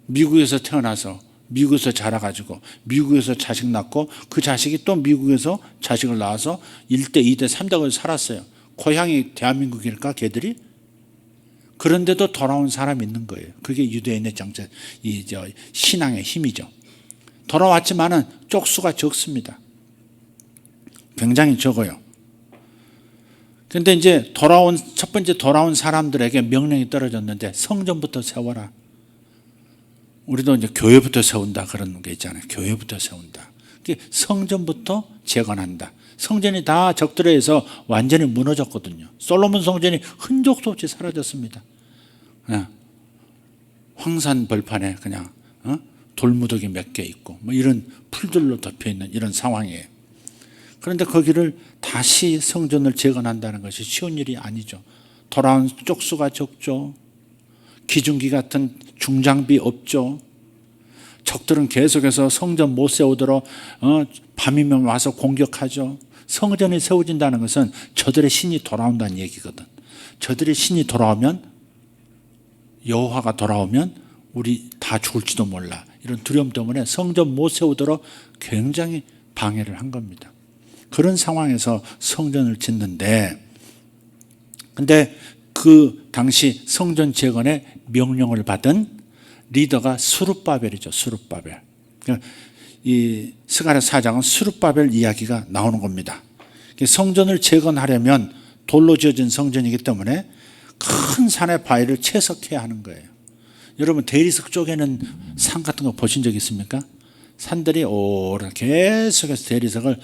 Speaker 1: 미국에서 태어나서 미국에서 자라가지고 미국에서 자식 낳고 그 자식이 또 미국에서 자식을 낳아서 1대, 2대, 3대가 살았어요. 고향이 대한민국일까 걔들이? 그런데도 돌아온 사람이 있는 거예요. 그게 유대인의 정체, 신앙의 힘이죠. 돌아왔지만은 쪽수가 적습니다. 굉장히 적어요. 그런데 이제 첫 번째 돌아온 사람들에게 명령이 떨어졌는데 성전부터 세워라. 우리도 이제 교회부터 세운다 그런 게 있잖아요. 교회부터 세운다. 성전부터 재건한다. 성전이 다 적들에 의해서 완전히 무너졌거든요. 솔로몬 성전이 흔적도 없이 사라졌습니다. 그냥 황산 벌판에 그냥 돌무더기 몇 개 있고 뭐 이런 풀들로 덮여 있는 이런 상황이에요. 그런데 거기를 다시 성전을 재건한다는 것이 쉬운 일이 아니죠. 돌아온 쪽수가 적죠. 기중기 같은 중장비 없죠. 적들은 계속해서 성전 못 세우도록 밤이면 와서 공격하죠. 성전이 세워진다는 것은 저들의 신이 돌아온다는 얘기거든. 저들의 신이 돌아오면, 여호와가 돌아오면 우리 다 죽을지도 몰라. 이런 두려움 때문에 성전 못 세우도록 굉장히 방해를 한 겁니다. 그런 상황에서 성전을 짓는데, 근데 그 당시 성전 재건의 명령을 받은 리더가 스룹바벨이죠. 스룹바벨. 이 스가랴 4장은 스룹바벨 이야기가 나오는 겁니다. 성전을 재건하려면 돌로 지어진 성전이기 때문에 큰 산의 바위를 채석해야 하는 거예요. 여러분 대리석 쪽에는 산 같은 거 보신 적 있습니까? 산들이 계속해서 대리석을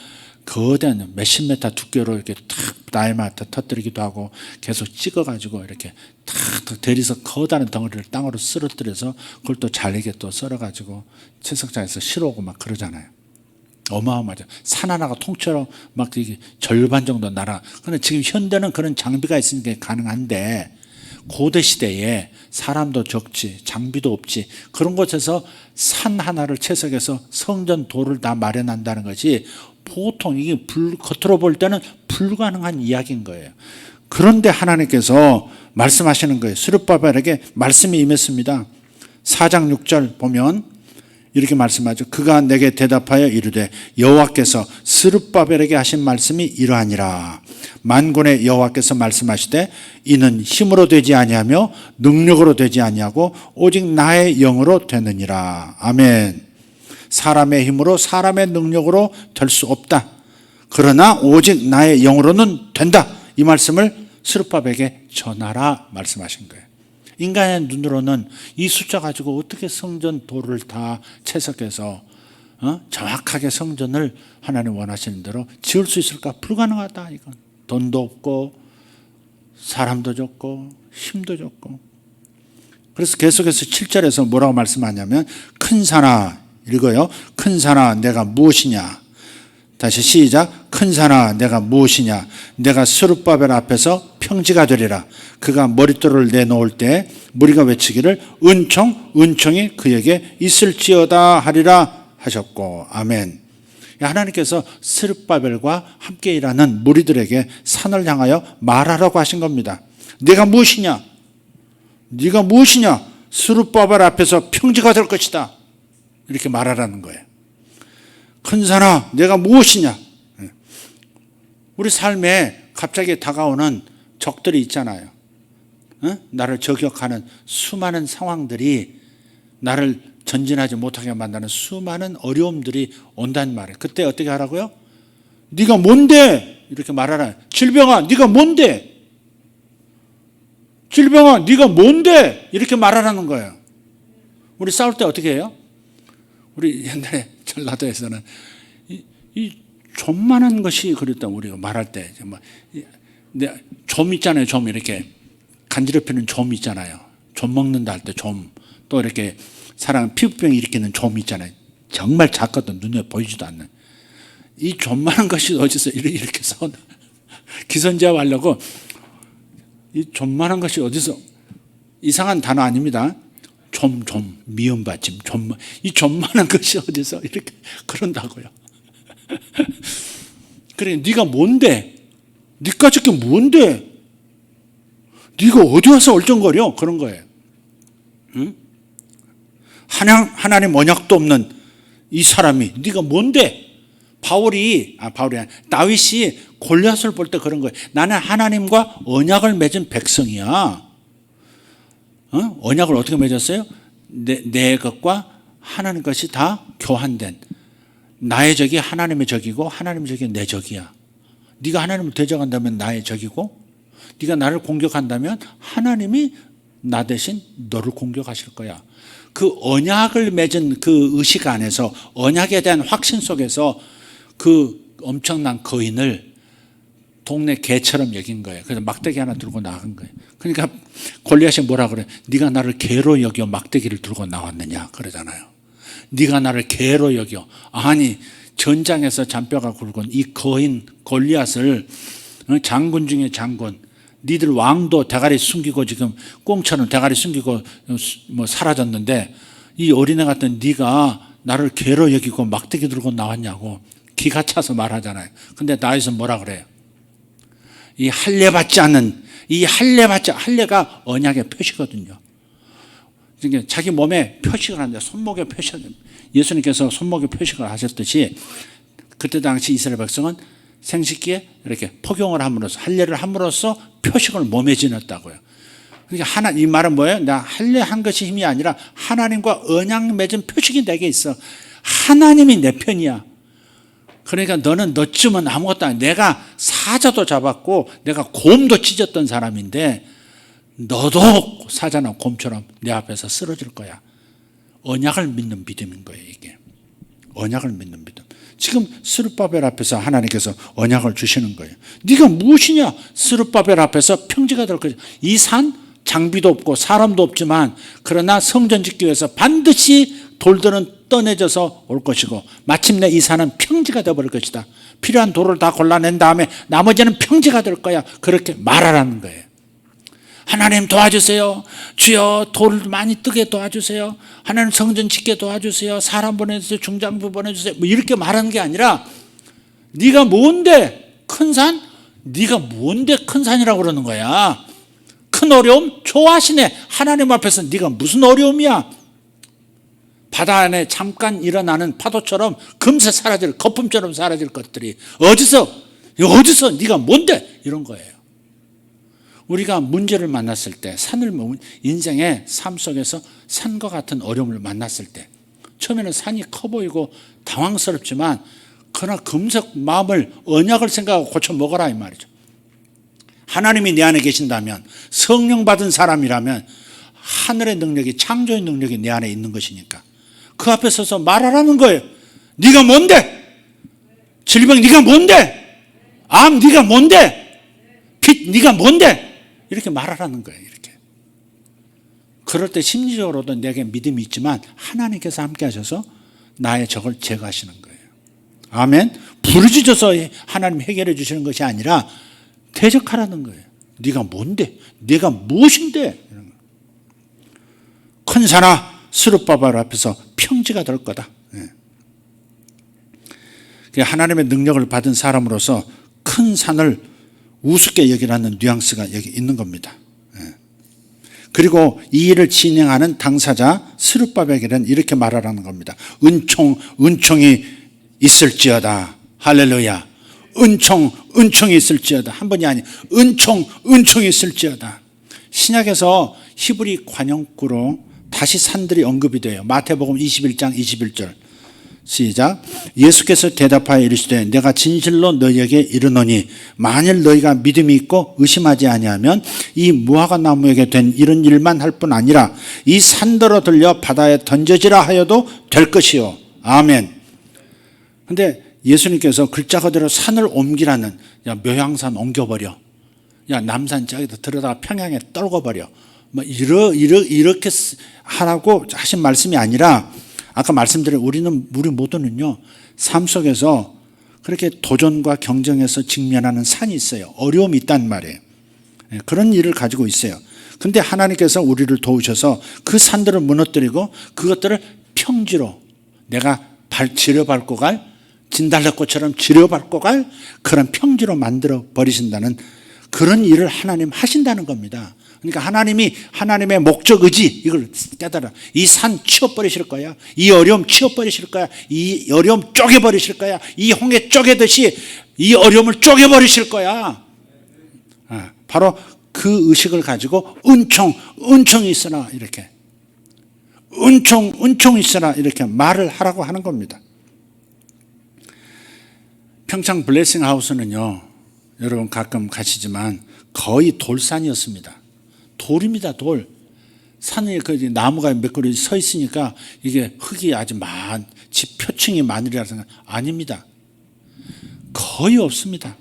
Speaker 1: 거대한 몇십 메타 두께로 이렇게 탁 나이마다 터뜨리기도 하고 계속 찍어가지고 이렇게 탁 대리석 커다란 덩어리를 땅으로 쓰러뜨려서 그걸 또 잘리게 또 썰어가지고 채석장에서 실어오고 막 그러잖아요. 어마어마하죠. 산 하나가 통째로 막 이게 절반 정도 날아. 그런데 지금 현대는 그런 장비가 있으니까 가능한데 고대 시대에 사람도 적지 장비도 없지 그런 곳에서 산 하나를 채석해서 성전 돌을 다 마련한다는 것이 보통 이게 겉으로 볼 때는 불가능한 이야기인 거예요. 그런데 하나님께서 말씀하시는 거예요. 스룹바벨에게 말씀이 임했습니다. 4장 6절 보면 이렇게 말씀하죠. 그가 내게 대답하여 이르되 여호와께서 스룹바벨에게 하신 말씀이 이러하니라. 만군의 여호와께서 말씀하시되 이는 힘으로 되지 아니하며 능력으로 되지 아니하고 오직 나의 영으로 되느니라. 아멘. 사람의 힘으로 사람의 능력으로 될 수 없다. 그러나 오직 나의 영으로는 된다. 이 말씀을 스룹바벨에게 전하라 말씀하신 거예요. 인간의 눈으로는 이 숫자 가지고 어떻게 성전 돌을 다 채석해서 정확하게 성전을 하나님 원하시는 대로 지을 수 있을까? 불가능하다. 이건 돈도 없고 사람도 적고 힘도 적고. 그래서 계속해서 7절에서 뭐라고 말씀하냐면 큰 산아, 읽어요. 큰 산아 내가 무엇이냐. 다시 시작. 큰 산아 내가 무엇이냐. 내가 스룹바벨 앞에서 평지가 되리라. 그가 머릿돌을 내놓을 때 무리가 외치기를 은총 은총이 그에게 있을지어다 하리라 하셨고. 아멘. 하나님께서 스룹바벨과 함께 일하는 무리들에게 산을 향하여 말하라고 하신 겁니다. 네가 무엇이냐. 네가 무엇이냐. 스룹바벨 앞에서 평지가 될 것이다. 이렇게 말하라는 거예요. 큰 산아 내가 무엇이냐. 우리 삶에 갑자기 다가오는 적들이 있잖아요. 나를 저격하는 수많은 상황들이 나를 전진하지 못하게 만드는 수많은 어려움들이 온다는 말이에요. 그때 어떻게 하라고요? 네가 뭔데? 이렇게 말하라. 질병아 네가 뭔데? 질병아 네가 뭔데? 이렇게 말하라는 거예요. 우리 싸울 때 어떻게 해요? 우리 옛날에 전라도에서는 이 좀만한 것이 그랬다. 우리가 말할 때 좀 있잖아요. 좀 이렇게 간지럽히는 좀 있잖아요. 좀 먹는다 할 때 좀, 또 이렇게 사람 피부병 일으키는 좀 있잖아요. 정말 작거든. 눈에 보이지도 않는 이 좀만한 것이 어디서 이렇게 싸운다. 기선제압 하려고 이 좀만한 것이 어디서, 이상한 단어 아닙니다. 좀 미음 받침 이 좀만한 것이 어디서 이렇게 그런다고요. 그래 네가 뭔데? 네가 지금 뭔데? 네가 어디 와서 얼쩡거려? 그런 거예요. 응? 하나님 언약도 없는 이 사람이 네가 뭔데? 다윗이 골리앗을 볼 때 그런 거예요. 나는 하나님과 언약을 맺은 백성이야. 언약을 어떻게 맺었어요? 내 것과 하나님 것이 다 교환된, 나의 적이 하나님의 적이고 하나님의 적이 내 적이야. 네가 하나님을 대적한다면 나의 적이고 네가 나를 공격한다면 하나님이 나 대신 너를 공격하실 거야. 그 언약을 맺은 그 의식 안에서, 언약에 대한 확신 속에서 그 엄청난 거인을 동네 개처럼 여긴 거예요. 그래서 막대기 하나 들고 나간 거예요. 그러니까 골리앗이 뭐라 그래? 네가 나를 개로 여겨 막대기를 들고 나왔느냐 그러잖아요. 네가 나를 개로 여겨. 아니, 전장에서 잔뼈가 굵은 이 거인 골리앗을, 장군 중에 장군, 니들 왕도 대가리 숨기고 지금 꽁처럼 대가리 숨기고 뭐 사라졌는데 이 어린애 같은 네가 나를 개로 여기고 막대기 들고 나왔냐고 기가 차서 말하잖아요. 근데 나에서 뭐라 그래요? 이 할례받지 않는, 할례가 언약의 표시거든요. 그러니까 자기 몸에 표식을 하는데, 손목에 표식, 예수님께서 손목에 표식을 하셨듯이 그때 당시 이스라엘 백성은 생식기에 이렇게 포경을 함으로써, 할례를 함으로써 표식을 몸에 지녔다고요. 그러니까 이 말은 뭐예요? 나 할례한 것이 힘이 아니라 하나님과 언약 맺은 표식이 내게 있어. 하나님이 내 편이야. 그러니까 너는 너쯤은 아무것도 아니야. 내가 사자도 잡았고 내가 곰도 찢었던 사람인데 너도 사자나 곰처럼 내 앞에서 쓰러질 거야. 언약을 믿는 믿음인 거예요, 이게. 언약을 믿는 믿음. 지금 스룹바벨 앞에서 하나님께서 언약을 주시는 거예요. 네가 무엇이냐? 스룹바벨 앞에서 평지가 될 거죠. 이 산 장비도 없고 사람도 없지만 그러나 성전 짓기 위해서 반드시 돌들은 떠내져서 올 것이고 마침내 이 산은 평지가 되어버릴 것이다. 필요한 돌을 다 골라낸 다음에 나머지는 평지가 될 거야. 그렇게 말하라는 거예요. 하나님 도와주세요. 주여 돌 많이 뜨게 도와주세요. 하나님 성전 짓게 도와주세요. 사람 보내주세요. 중장부 보내주세요. 뭐 이렇게 말하는 게 아니라 네가 뭔데 큰 산? 네가 뭔데 큰 산이라고 그러는 거야. 큰 어려움? 좋아하시네. 하나님 앞에서 네가 무슨 어려움이야. 바다 안에 잠깐 일어나는 파도처럼 금세 사라질, 거품처럼 사라질 것들이 어디서 네가 뭔데 이런 거예요. 우리가 문제를 만났을 때, 인생의 삶 속에서 산과 같은 어려움을 만났을 때 처음에는 산이 커 보이고 당황스럽지만 그러나 금세 마음을, 언약을 생각하고 고쳐 먹어라 이 말이죠. 하나님이 내 안에 계신다면, 성령 받은 사람이라면 하늘의 능력이, 창조의 능력이 내 안에 있는 것이니까 그 앞에 서서 말하라는 거예요. 네가 뭔데? 질병 네가 뭔데? 암 네가 뭔데? 빚 네가 뭔데? 이렇게 말하라는 거예요. 이렇게. 그럴 때 심리적으로도 내게 믿음이 있지만 하나님께서 함께 하셔서 나의 적을 제거하시는 거예요. 아멘. 부르짖어서 하나님 해결해 주시는 것이 아니라 대적하라는 거예요. 네가 뭔데? 네가 무엇인데? 큰 산아 스룹바벨 앞에서 평지가 될 거다. 하나님의 능력을 받은 사람으로서 큰 산을 우습게 여기라는 뉘앙스가 여기 있는 겁니다. 그리고 이 일을 진행하는 당사자 스룹바벨에게는 이렇게 말하라는 겁니다. 은총이 있을지어다. 할렐루야. 은총이 있을지어다. 한 번이 아니, 은총이 있을지어다. 신약에서 히브리 관용구로 다시 산들이 언급이 돼요. 마태복음 21장 21절. 시작. 예수께서 대답하여 이르시되 내가 진실로 너희에게 이르노니 만일 너희가 믿음이 있고 의심하지 아니하면 이 무화과 나무에게 된 이런 일만 할 뿐 아니라 이 산더러 들려 바다에 던져지라 하여도 될 것이요. 아멘. 근데 예수님께서 글자 그대로 산을 옮기라는, 야 묘향산 옮겨버려, 야 남산 저기다 들어다가 평양에 떨궈버려, 뭐 이렇게 하라고 하신 말씀이 아니라, 아까 말씀드린 우리 모두는요 삶 속에서 그렇게 도전과 경쟁에서 직면하는 산이 있어요. 어려움이 있단 말이에요. 그런 일을 가지고 있어요. 근데 하나님께서 우리를 도우셔서 그 산들을 무너뜨리고 그것들을 평지로, 내가 지려밟고 갈, 진달래꽃처럼 지려밟고 갈 그런 평지로 만들어 버리신다는 그런 일을 하나님 하신다는 겁니다. 그러니까 하나님의 목적 의지, 이걸 깨달아. 이 산 치워버리실 거야. 이 어려움 치워버리실 거야. 이 어려움 쪼개버리실 거야. 이 홍해 쪼개듯이 이 어려움을 쪼개버리실 거야. 바로 그 의식을 가지고 은총이 있으나 이렇게, 은총이 있으나 이렇게 말을 하라고 하는 겁니다. 평창 블레싱 하우스는요, 여러분 가끔 가시지만 거의 돌산이었습니다. 돌입니다, 돌. 산에 그 나무가 몇 그루 서 있으니까 이게 흙이 아주 표층이 많으리라 생각 아닙니다. 거의 없습니다.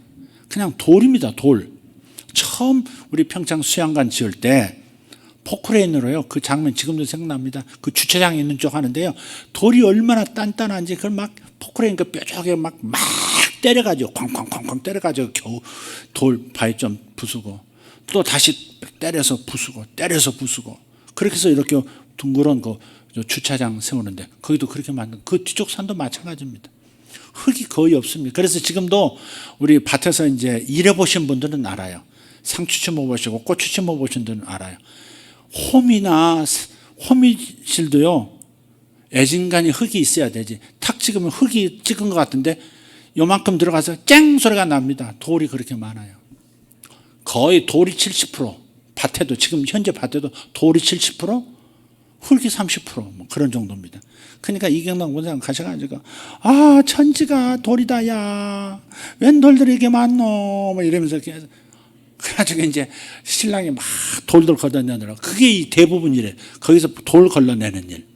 Speaker 1: 그냥 돌입니다. 돌. 처음 우리 평창 수양관 지을 때 포크레인으로요. 그 장면 지금도 생각납니다. 그 주차장에 있는 쪽 하는데요. 돌이 얼마나 단단한지 그걸 막 포크레인 그 뾰족하게 막 때려가지고 쾅쾅쾅쾅 때려가지고 겨우 돌 바위 좀 부수고 또 다시 때려서 부수고 그렇게 해서 이렇게 둥그런 그 주차장 세우는데 거기도 그렇게 만든 그 뒤쪽 산도 마찬가지입니다. 흙이 거의 없습니다. 그래서 지금도 우리 밭에서 이제 일해보신 분들은 알아요. 상추 심어보시고 고추 심어보신 분들은 알아요. 호미실도요. 애진간이 흙이 있어야 되지. 탁 찍으면 흙이 찍은 것 같은데 요만큼 들어가서 쨍 소리가 납니다. 돌이 그렇게 많아요. 거의 돌이 70%, 밭에도 지금 현재 밭에도 돌이 70%, 흙이 30% 뭐 그런 정도입니다. 그러니까 이경남 원장 가셔가지고 천지가 돌이다 야. 웬 돌들이 이렇게 많노 뭐 이러면서 그래가지고 이제 신랑이 막 돌들 걷어내느라 그게 이 대부분 이래. 거기서 돌 걸러내는 일.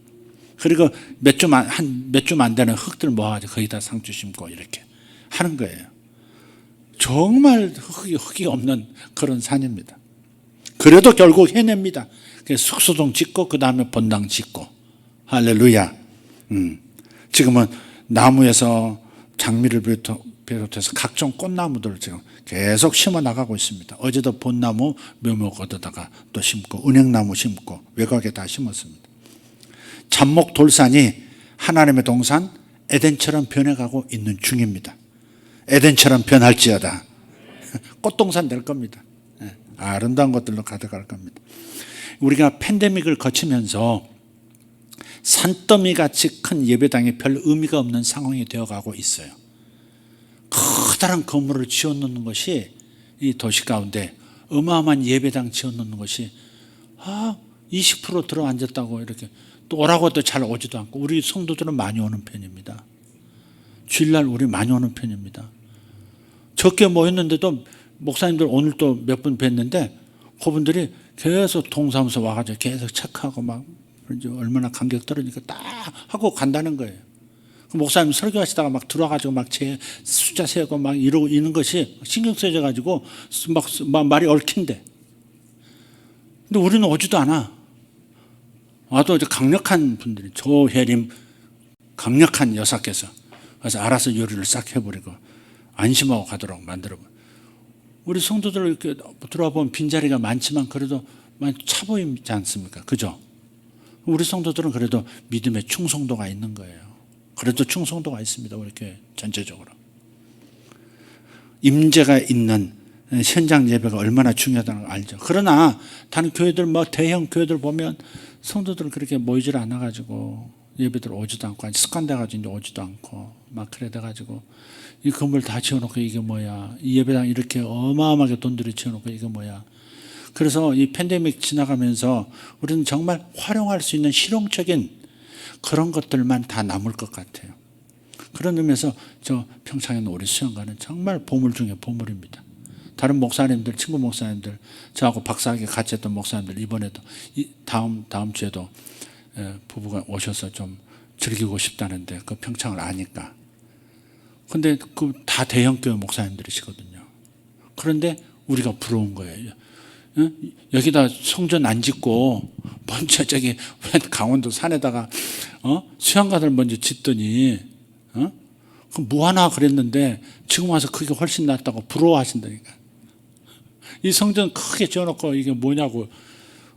Speaker 1: 그리고 몇 좀 안 되는 흙들 모아가지고 거기다 상추 심고 이렇게 하는 거예요. 정말 흙이 없는 그런 산입니다. 그래도 결국 해냅니다. 숙소동 짓고 그 다음에 본당 짓고 할렐루야. 지금은 나무에서 장미를 비롯해서 각종 꽃나무들을 지금 계속 심어 나가고 있습니다. 어제도 벚나무 묘목 얻어다가 또 심고 은행나무 심고 외곽에 다 심었습니다. 잡목 돌산이 하나님의 동산 에덴처럼 변해가고 있는 중입니다. 에덴처럼 변할지어다. 꽃동산 될 겁니다. 아름다운 것들로 가득할 겁니다. 우리가 팬데믹을 거치면서 산더미같이 큰 예배당이 별 의미가 없는 상황이 되어가고 있어요. 커다란 건물을 지어놓는 것이 이 도시 가운데 어마어마한 예배당 지어놓는 것이 20% 들어앉았다고 이렇게 또 오라고 도 잘 오지도 않고 우리 성도들은 많이 오는 편입니다. 주일날 우리 많이 오는 편입니다. 적게 모였는데도 목사님들 오늘 또 몇 분 뵀는데 그분들이 계속 동사무소 와가지고 계속 체크하고 막 얼마나 간격 떨어지니까 딱 하고 간다는 거예요. 목사님 설교하시다가 막 들어와가지고 막 제 숫자 세고 막 이러고 있는 것이 신경 쓰여져가지고 막 말이 얽힌대. 근데 우리는 오지도 않아. 와도 이제 강력한 분들이 조혜림 강력한 여사께서 그래서 알아서 요리를 싹 해버리고 안심하고 가도록 만들어버려. 우리 성도들 이렇게 들어와 보면 빈자리가 많지만 그래도 많이 차 보이지 않습니까? 그죠? 우리 성도들은 그래도 믿음의 충성도가 있는 거예요. 그래도 충성도가 있습니다. 우리 교회 전체적으로. 임재가 있는 현장 예배가 얼마나 중요하다는 걸 알죠. 그러나 다른 교회들 대형 교회들 보면 성도들 그렇게 모이질 않아가지고 예배들 오지도 않고 습관돼가지고 이제 오지도 않고 막 그래 돼가지고 이 건물 다 지어놓고 이게 뭐야. 이 예배당 이렇게 어마어마하게 돈들이 지어놓고 이게 뭐야. 그래서 이 팬데믹 지나가면서 우리는 정말 활용할 수 있는 실용적인 그런 것들만 다 남을 것 같아요. 그런 의미에서 저 평창에 있는 우리 수양관은 정말 보물 중에 보물입니다. 다른 목사님들, 친구 목사님들, 저하고 박사학위 같이 했던 목사님들 이번에도 다음 주에도 부부가 오셔서 좀 즐기고 싶다는데 그 평창을 아니까. 근데 그 다 대형교회 목사님들이시거든요. 그런데 우리가 부러운 거예요. 여기다 성전 안 짓고 먼저 저기 강원도 산에다가 수양관을 먼저 짓더니 그럼 뭐하나 그랬는데 지금 와서 그게 훨씬 낫다고 부러워하신다니까. 이 성전 크게 지어놓고 이게 뭐냐고.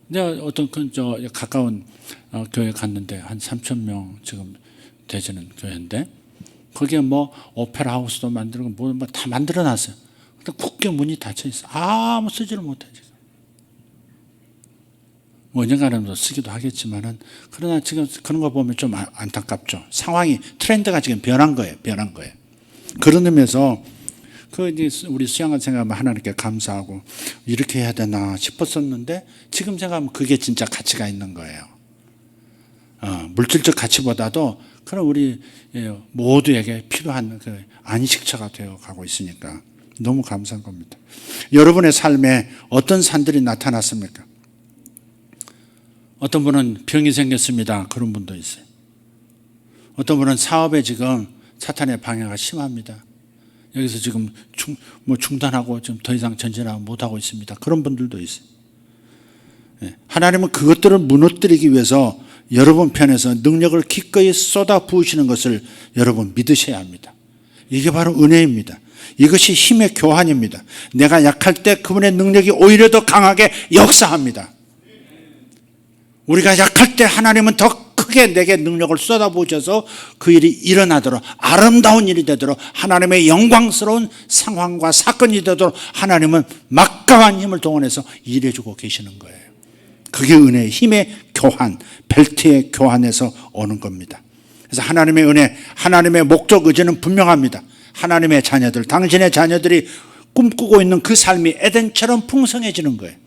Speaker 1: 내가 어떤 가까운 교회 갔는데 한 3,000명 지금 되지는 교회인데 거기에 오페라 하우스도 만들고 뭐 다 만들어놨어요. 근데 굳게 문이 닫혀 있어. 아무 쓰지를 못해 지금. 언젠가는 쓰기도 하겠지만은 그러나 지금 그런 거 보면 좀 안타깝죠. 상황이 트렌드가 지금 변한 거예요. 그런 의미에서 이제 우리 수양관 생각하면 하나님께 감사하고 이렇게 해야 되나 싶었었는데 지금 생각하면 그게 진짜 가치가 있는 거예요. 물질적 가치보다도 그런 우리 모두에게 필요한 그 안식처가 되어 가고 있으니까 너무 감사한 겁니다. 여러분의 삶에 어떤 산들이 나타났습니까? 어떤 분은 병이 생겼습니다. 그런 분도 있어요. 어떤 분은 사업에 지금 사탄의 방해가 심합니다. 여기서 지금 중단하고 좀 더 이상 전진하고 못하고 있습니다. 그런 분들도 있어요. 하나님은 그것들을 무너뜨리기 위해서 여러분 편에서 능력을 기꺼이 쏟아 부으시는 것을 여러분 믿으셔야 합니다. 이게 바로 은혜입니다. 이것이 힘의 교환입니다. 내가 약할 때 그분의 능력이 오히려 더 강하게 역사합니다. 우리가 약할 때 하나님은 더 크게 내게 능력을 쏟아부으셔서 그 일이 일어나도록, 아름다운 일이 되도록, 하나님의 영광스러운 상황과 사건이 되도록 하나님은 막강한 힘을 동원해서 일해주고 계시는 거예요. 그게 은혜의 힘의 교환, 벨트의 교환에서 오는 겁니다. 그래서 하나님의 은혜, 하나님의 목적 의지는 분명합니다. 하나님의 자녀들, 당신의 자녀들이 꿈꾸고 있는 그 삶이 에덴처럼 풍성해지는 거예요.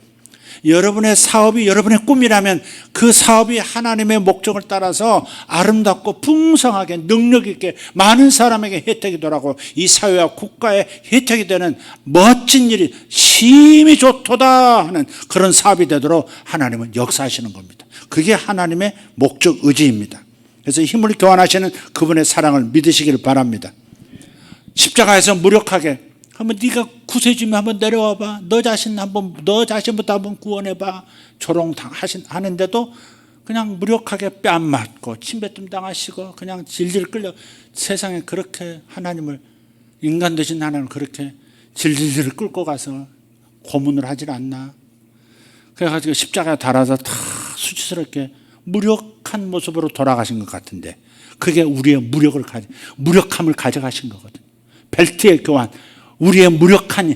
Speaker 1: 여러분의 사업이 여러분의 꿈이라면 그 사업이 하나님의 목적을 따라서 아름답고 풍성하게 능력 있게 많은 사람에게 혜택이 되라고 이 사회와 국가에 혜택이 되는 멋진 일이 심히 좋도다 하는 그런 사업이 되도록 하나님은 역사하시는 겁니다. 그게 하나님의 목적 의지입니다. 그래서 힘을 교환하시는 그분의 사랑을 믿으시길 바랍니다. 십자가에서 무력하게 한번 네가 구세주면 한번 내려와봐. 너 자신부터 한번 구원해봐. 조롱하는데도 그냥 무력하게 뺨 맞고 침뱉음 당하시고 그냥 질질 끌려 세상에 그렇게 하나님을 인간 되신 하나님을 그렇게 질질 끌고 가서 고문을 하질 않나. 그래가지고 십자가에 달아서 다 수치스럽게 무력한 모습으로 돌아가신 것 같은데 그게 우리의 무력함을 가져가신 거거든요. 벨트의 교환. 우리의 무력한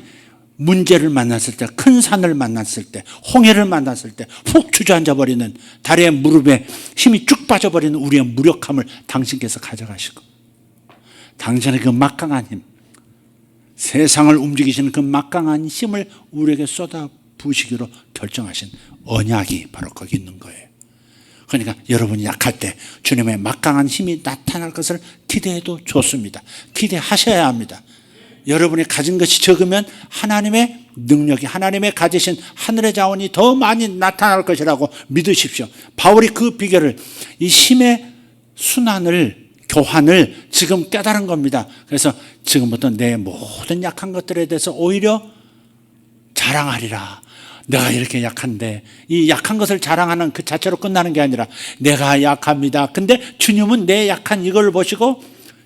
Speaker 1: 문제를 만났을 때, 큰 산을 만났을 때, 홍해를 만났을 때 훅 주저앉아 버리는 다리의 무릎에 힘이 쭉 빠져버리는 우리의 무력함을 당신께서 가져가시고 당신의 그 막강한 힘, 세상을 움직이시는 그 막강한 힘을 우리에게 쏟아 부으시기로 결정하신 언약이 바로 거기 있는 거예요. 그러니까 여러분이 약할 때 주님의 막강한 힘이 나타날 것을 기대해도 좋습니다. 기대하셔야 합니다. 여러분이 가진 것이 적으면 하나님의 능력이, 하나님의 가지신 하늘의 자원이 더 많이 나타날 것이라고 믿으십시오. 바울이 그 비결을, 이 힘의 순환을, 교환을 지금 깨달은 겁니다. 그래서 지금부터 내 모든 약한 것들에 대해서 오히려 자랑하리라. 내가 이렇게 약한데, 이 약한 것을 자랑하는 그 자체로 끝나는 게 아니라 내가 약합니다. 근데 주님은 내 약한 이걸 보시고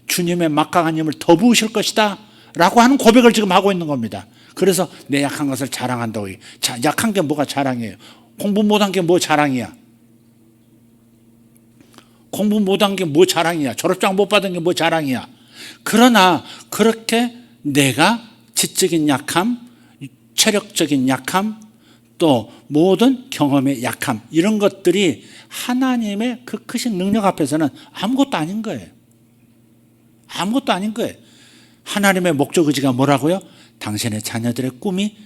Speaker 1: 주님의 막강한 힘을 더 부으실 것이다 라고 하는 고백을 지금 하고 있는 겁니다. 그래서 내 약한 것을 자랑한다고. 약한 게 뭐가 자랑이에요? 공부 못한 게 뭐 자랑이야? 공부 못한 게 뭐 자랑이야? 졸업장 못 받은 게 뭐 자랑이야? 그러나 그렇게 내가 지적인 약함, 체력적인 약함, 또 모든 경험의 약함, 이런 것들이 하나님의 그 크신 능력 앞에서는 아무것도 아닌 거예요. 아무것도 아닌 거예요. 하나님의 목적 의지가 뭐라고요? 당신의 자녀들의 꿈이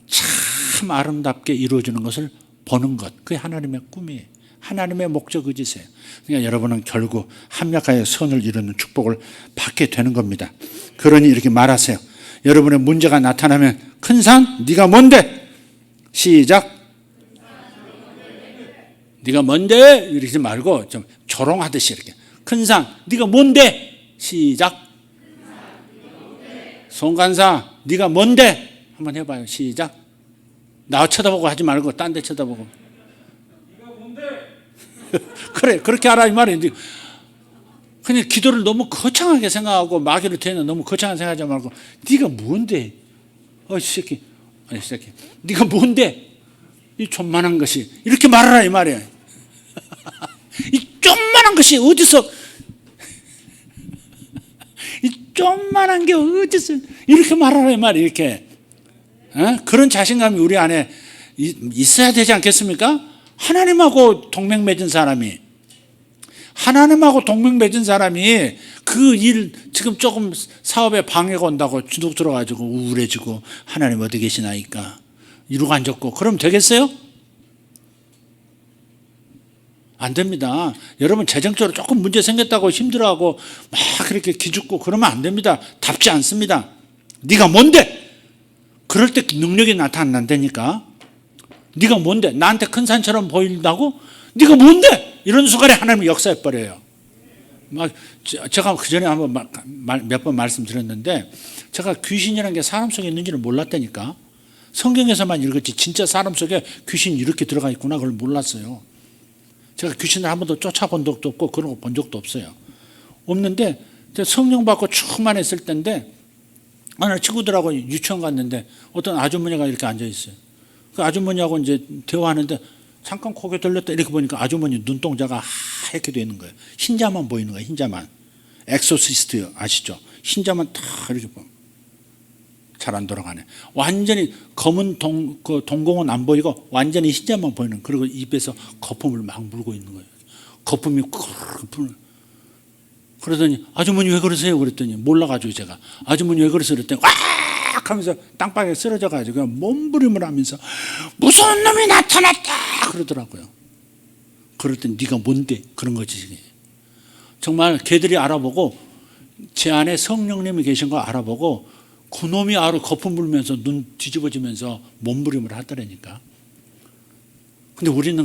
Speaker 1: 참 아름답게 이루어지는 것을 보는 것. 그게 하나님의 꿈이에요. 하나님의 목적 의지세요. 그러니까 여러분은 결국 합력하여 선을 이루는 축복을 받게 되는 겁니다. 그러니 이렇게 말하세요. 여러분의 문제가 나타나면 큰 산, 네가 뭔데? 시작. 네가 뭔데? 이러지 말고 좀 조롱하듯이 이렇게. 큰 산, 네가 뭔데? 시작. 송간사, 네가 뭔데? 한번 해봐요. 시작. 나 쳐다보고 하지 말고 딴 데 쳐다보고. 네가 뭔데? 그래, 그렇게 하라 이 말이에요. 그냥 기도를 너무 거창하게 생각하고 마귀를 대는 너무 거창하게 생각하지 말고 네가 뭔데? 이 새끼, 아니 새끼, 네가 뭔데? 이 존만한 것이 이렇게 말하라 이 말이에요. 이 존만한 것이 어디서? 좀만한 게 어디서 이렇게 말하라 이 말이에요. 이렇게 그런 자신감이 우리 안에 있어야 되지 않겠습니까? 하나님하고 동맹 맺은 사람이 그 일 지금 조금 사업에 방해가 온다고 주눅 들어가지고 우울해지고 하나님 어디 계시나이까 이러고 앉았고 그럼 되겠어요? 안 됩니다. 여러분 재정적으로 조금 문제 생겼다고 힘들어하고 막 그렇게 기죽고 그러면 안 됩니다. 답지 않습니다. 네가 뭔데? 그럴 때 능력이 나타난다니까. 네가 뭔데? 나한테 큰 산처럼 보인다고? 네가 뭔데? 이런 순간에 하나님이 역사해 버려요. 막 제가 그 전에 한번 몇 번 말씀드렸는데, 제가 귀신이라는 게 사람 속에 있는지를 몰랐다니까. 성경에서만 읽었지 진짜 사람 속에 귀신이 이렇게 들어가 있구나 그걸 몰랐어요. 제가 귀신을 한 번도 쫓아본 적도 없고 그런 거 본 적도 없어요. 없는데 성령 받고 충만했을 때인데, 어느 친구들하고 유치원 갔는데 어떤 아주머니가 이렇게 앉아 있어요. 그 아주머니하고 이제 대화하는데 잠깐 고개 돌렸다 이렇게 보니까 아주머니 눈동자가 하얗게 돼 있는 거예요. 흰자만 보이는 거예요. 흰자만. 엑소시스트 아시죠? 흰자만 다 이렇게 보면 잘 안 돌아가네. 완전히 검은 동공은 안 보이고 완전히 흰자만 보이는. 그리고 입에서 거품을 막 물고 있는 거예요. 거품이 그러더니 아주머니 왜 그러세요? 그랬더니 몰라가지고 제가 아주머니 왜 그러세요? 그랬더니 와 하면서 땅바닥에 쓰러져가지고 그냥 몸부림을 하면서 무서운 놈이 나타났다 그러더라고요. 그럴 때 네가 뭔데? 그런 거지. 정말 걔들이 알아보고 제 안에 성령님이 계신 거 알아보고 그놈이 거품 불면서 눈 뒤집어지면서 몸부림을 하더라니까. 근데 우리는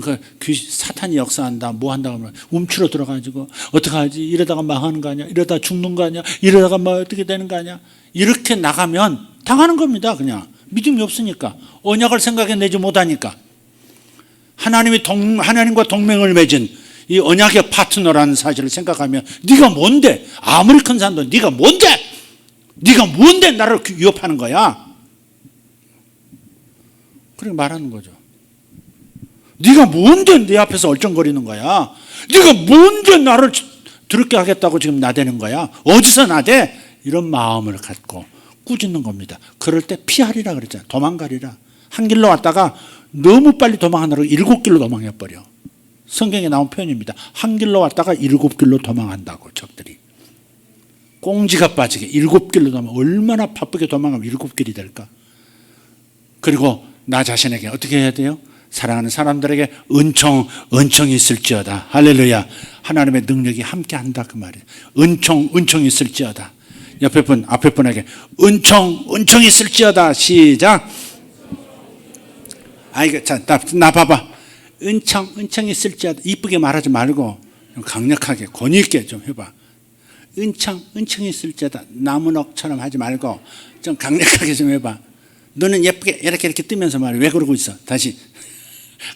Speaker 1: 사탄이 역사한다 뭐 한다 하면 움츠러 들어가지고 어떡하지? 이러다가 망하는 거 아니야? 이러다 죽는 거 아니야? 이러다가 뭐 어떻게 되는 거 아니야? 이렇게 나가면 당하는 겁니다. 그냥 믿음이 없으니까, 언약을 생각해내지 못하니까. 하나님과 동맹을 맺은 이 언약의 파트너라는 사실을 생각하면 네가 뭔데? 아무리 큰 산도 네가 뭔데? 네가 뭔데 나를 위협하는 거야? 그렇게 말하는 거죠. 네가 뭔데 내 앞에서 얼쩡거리는 거야? 네가 뭔데 나를 더럽게 하겠다고 지금 나대는 거야? 어디서 나대? 이런 마음을 갖고 꾸짖는 겁니다. 그럴 때 피하리라 그랬잖아요. 도망가리라. 한 길로 왔다가 너무 빨리 도망하느라고 7길로 도망해버려. 성경에 나온 표현입니다. 한 길로 왔다가 7길로 도망한다고. 적들이 꽁지가 빠지게 7길로 도망. 얼마나 바쁘게 도망하면 7길이 될까? 그리고 나 자신에게 어떻게 해야 돼요? 사랑하는 사람들에게 은총이 있을지어다. 할렐루야. 하나님의 능력이 함께한다 그 말이에요. 은총이 있을지어다. 앞에 분에게 은총이 있을지어다. 시작. 이거 자, 나 봐봐. 은총이 있을지어다. 이쁘게 말하지 말고 좀 강력하게 권위 있게 좀 해봐. 은총이 있을지어다. 나무녹처럼 하지 말고 좀 강력하게 좀 해봐. 너는 예쁘게 이렇게 뜨면서 말해. 왜 그러고 있어? 다시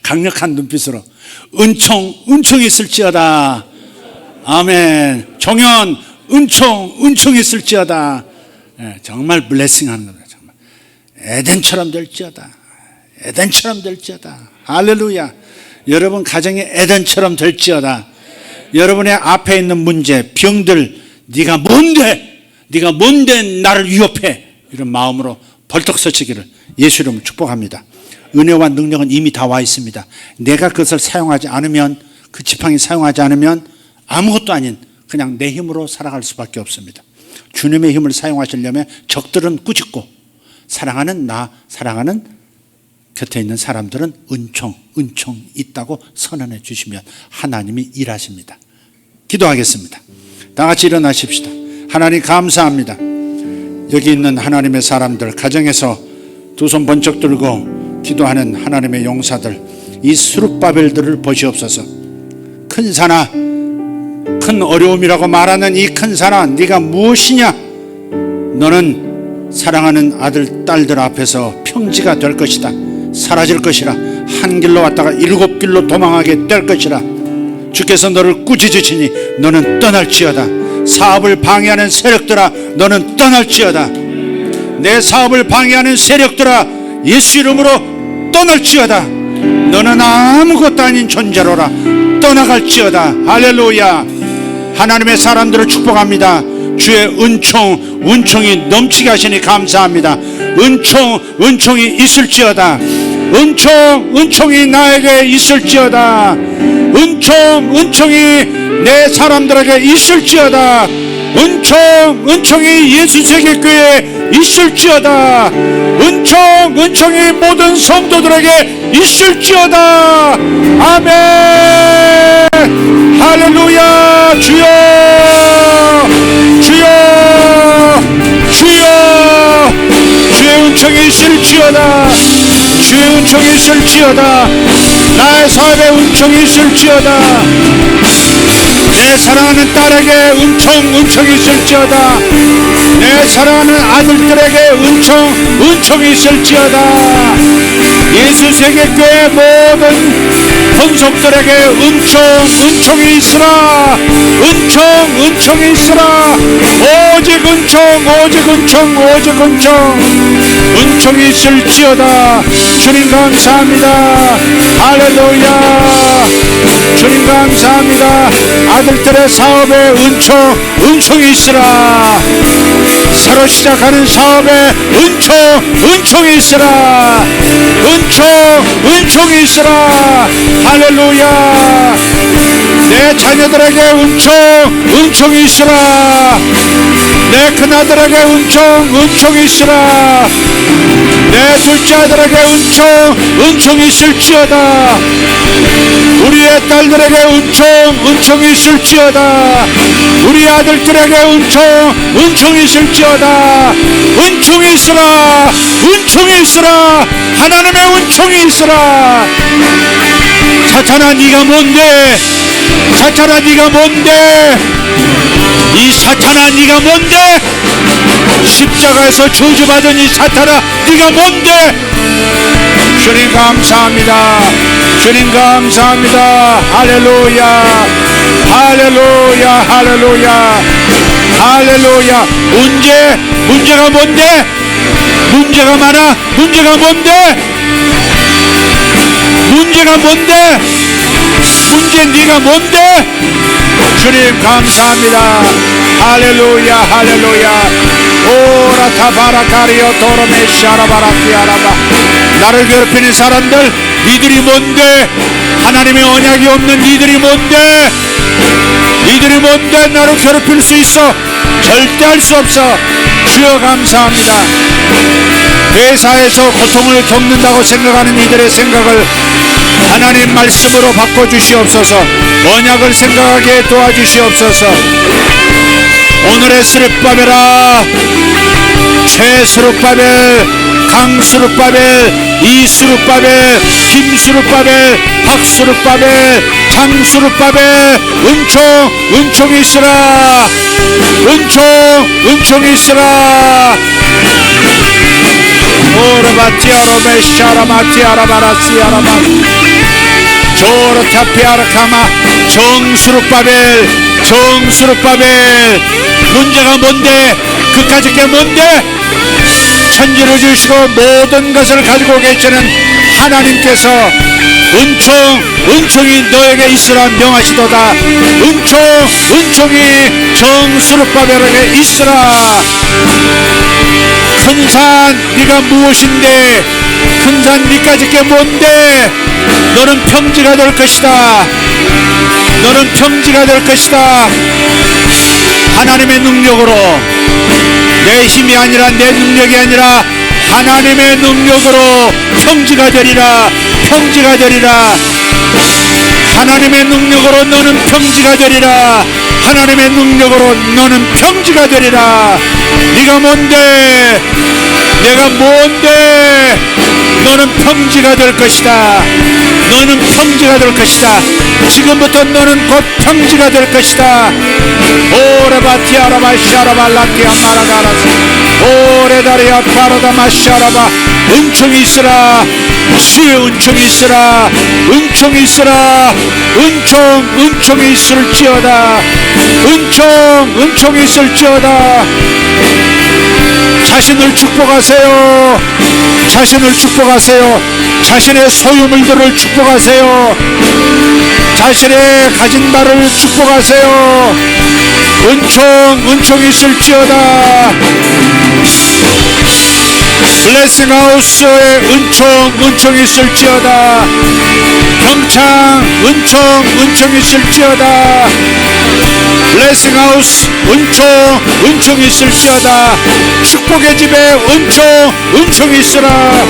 Speaker 1: 강력한 눈빛으로 은총이 있을지어다. 아멘. 종현 은총이 있을지어다. 정말 블레싱하는 겁니다. 정말 에덴처럼 될지어다. 할렐루야. 여러분 가정이 에덴처럼 될지어다. 여러분의 앞에 있는 문제, 병들, 네가 뭔데 나를 위협해? 이런 마음으로 벌떡 서치기를 예수 이름으로 축복합니다. 은혜와 능력은 이미 다 와 있습니다. 내가 그것을 사용하지 않으면, 그 지팡이 사용하지 않으면 아무것도 아닌 그냥 내 힘으로 살아갈 수밖에 없습니다. 주님의 힘을 사용하시려면 적들은 꾸짖고, 사랑하는 곁에 있는 사람들은 은총 있다고 선언해 주시면 하나님이 일하십니다. 기도하겠습니다. 다 같이 일어나십시다. 하나님 감사합니다. 여기 있는 하나님의 사람들, 가정에서 두 손 번쩍 들고 기도하는 하나님의 용사들, 이 스룹바벨들을 보시옵소서. 큰 산아, 큰 어려움이라고 말하는 이 큰 산아, 네가 무엇이냐? 너는 사랑하는 아들, 딸들 앞에서 평지가 될 것이다. 사라질 것이라. 한 길로 왔다가 7길로 도망하게 될 것이라. 주께서 너를 꾸짖으시니 너는 떠날지어다. 사업을 방해하는 세력들아, 너는 떠날지어다. 내 사업을 방해하는 세력들아, 예수 이름으로 떠날지어다. 너는 아무것도 아닌 존재로라. 떠나갈지어다. 할렐루야. 하나님의 사람들을 축복합니다. 주의 은총이 넘치게 하시니 감사합니다. 은총이 있을지어다. 은총이 나에게 있을지어다. 은총이 내 사람들에게 있을지어다. 은총이 예수세계교회에 있을지어다. 은총이 모든 성도들에게 있을지어다. 아멘. 할렐루야. 주여 주의 은총이 있을지어다. 주의 은총이 있을지어다. 나의 사업에 은총이 있을지어다. 내 사랑하는 딸에게 은총이 있을지어다. 내 사랑하는 아들들에게 은총이 있을지어다. 예수 세계교회 모든 권속들에게 은총이 있으라. 은총이 있으라. 오직 은총이 있을지어다. 주님 감사합니다. 할렐루야. 주님 감사합니다. 아들들의 사업에 은총이 있으라. 새로 시작하는 사업에 은총이 있으라. 은총이 있으라. 할렐루야. 내 자녀들에게 은총이 있으라. 내 큰아들에게 은총이 있으라. 내 둘째 아들에게 은총이 있을지어다. 우리의 딸들에게 은총이 있을지어다. 우리 아들들에게 은총이 있을지어다. 은총이 있으라. 하나님의 은총이 있으라. 사탄아 네가 뭔데? 이 사탄아 네가 뭔데? 십자가에서 저주받은 이 사탄아 네가 뭔데? 주님 감사합니다. 할렐루야. 문제가 뭔데? 문제가 많아. 문제가 뭔데? 문제 네가 뭔데? 주님 감사합니다. 할렐루야. 오라타바라카리오 도로메샤라바라티아라바. 나를 괴롭히는 사람들 니들이 뭔데? 하나님의 언약이 없는 니들이 뭔데? 나를 괴롭힐 수 있어? 절대 할 수 없어. 주여 감사합니다. 회사에서 고통을 겪는다고 생각하는 이들의 생각을 하나님 말씀으로 바꿔주시옵소서. 언약을 생각하게 도와주시옵소서. 오늘의 스룹바벨아, 최스룹바벨, 강스룹바벨, 이스룹바벨, 김스룹바벨, 박스룹바벨, 장스룹바벨, 은총이 있으라. 은총이 있으라. 오르바티아로메샤라마티아라바라시아라마 조르타피아르카마. 정스룹바벨. 문제가 뭔데? 그까짓 게 뭔데? 천지를 주시고 모든 것을 가지고 계시는 하나님께서 은총이 너에게 있으라 명하시도다. 은총이 정스룹바벨에게 있으라. 큰 산 네가 무엇인데? 큰 산 네까짓 게 뭔데? 너는 평지가 될 것이다. 하나님의 능력으로, 내 힘이 아니라 내 능력이 아니라 하나님의 능력으로 평지가 되리라. 하나님의 능력으로 너는 평지가 되리라. 네가 뭔데? 내가 뭔데? 너는 평지가 될 것이다. 지금부터 너는 곧 평지가 될 것이다. 오레바티아라바샤라발라티아마라가라스 오레다리아 파라다마샤라바. 은총이 있으라. 주의 은총이 있으라. 은총이 있을지어다. 은총이 있을지어다. 자신을 축복하세요. 자신의 소유물들을 축복하세요. 자신의 가진 바를 축복하세요. 은총이 있을지어다. 블레싱하우스의 은총이 있을지어다. 평창 은총이 있을지어다. 블레싱하우스 은총이 있을지어다. 축복의 집에 은총이 있으라.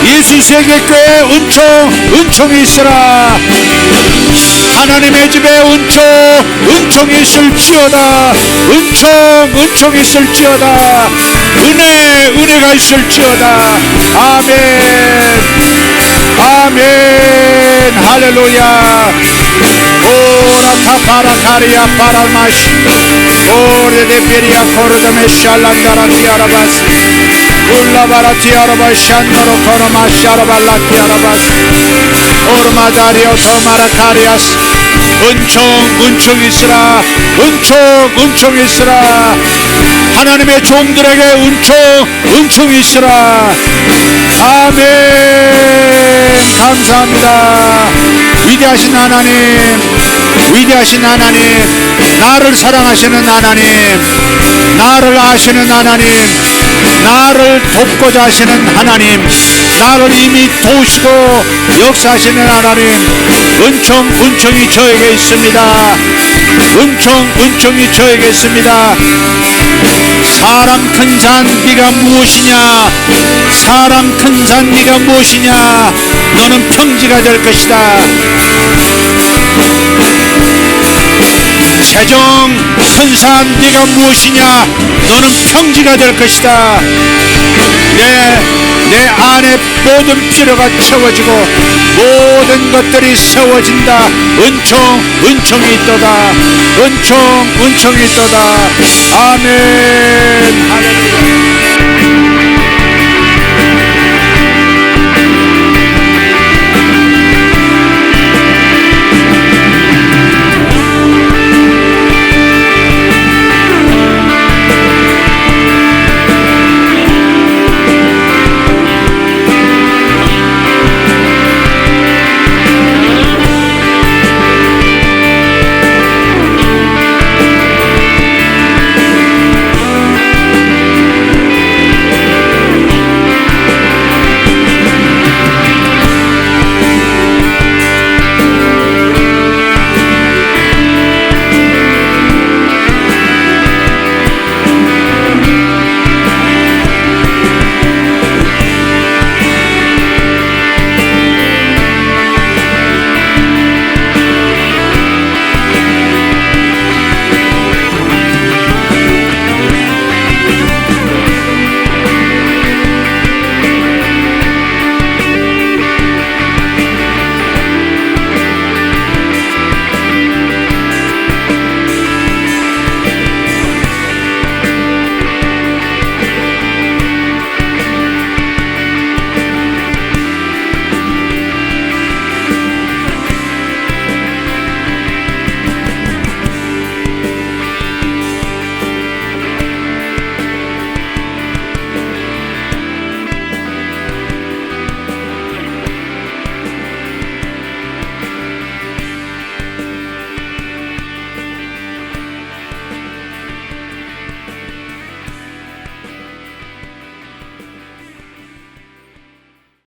Speaker 1: 예수 세계교회 은총이 있으라. 하나님의 집에 은총이 있을지어다. 은총이 있을지어다. 은혜가 있을지어다. 아멘 할렐루야. 오라타 파라카리아 파라마시 오레데베리아 코르다메샬란다라티아라바스 울라바라티아라바샨노로 코르마샤라발라티아라바스 오르마다리오 토마라카리아스 은총 있으라. 은총 있으라. 하나님의 종들에게 은총이 있으라. 아멘. 감사합니다. 위대하신 하나님, 나를 사랑하시는 하나님, 나를 아시는 하나님, 나를 돕고자 하시는 하나님, 나를 이미 도우시고 역사하시는 하나님, 은총이 저에게 있습니다. 은총이 저에게 있습니다. 사람 큰 산 네가 무엇이냐? 사람 큰 산 네가 무엇이냐? 너는 평지가 될 것이다. 세종 큰 산 네가 무엇이냐? 너는 평지가 될 것이다. 내 안에 모든 필요가 채워지고 모든 것들이 세워진다. 은총이 있도다. 은총이 있도다. 아멘. 할렐루야.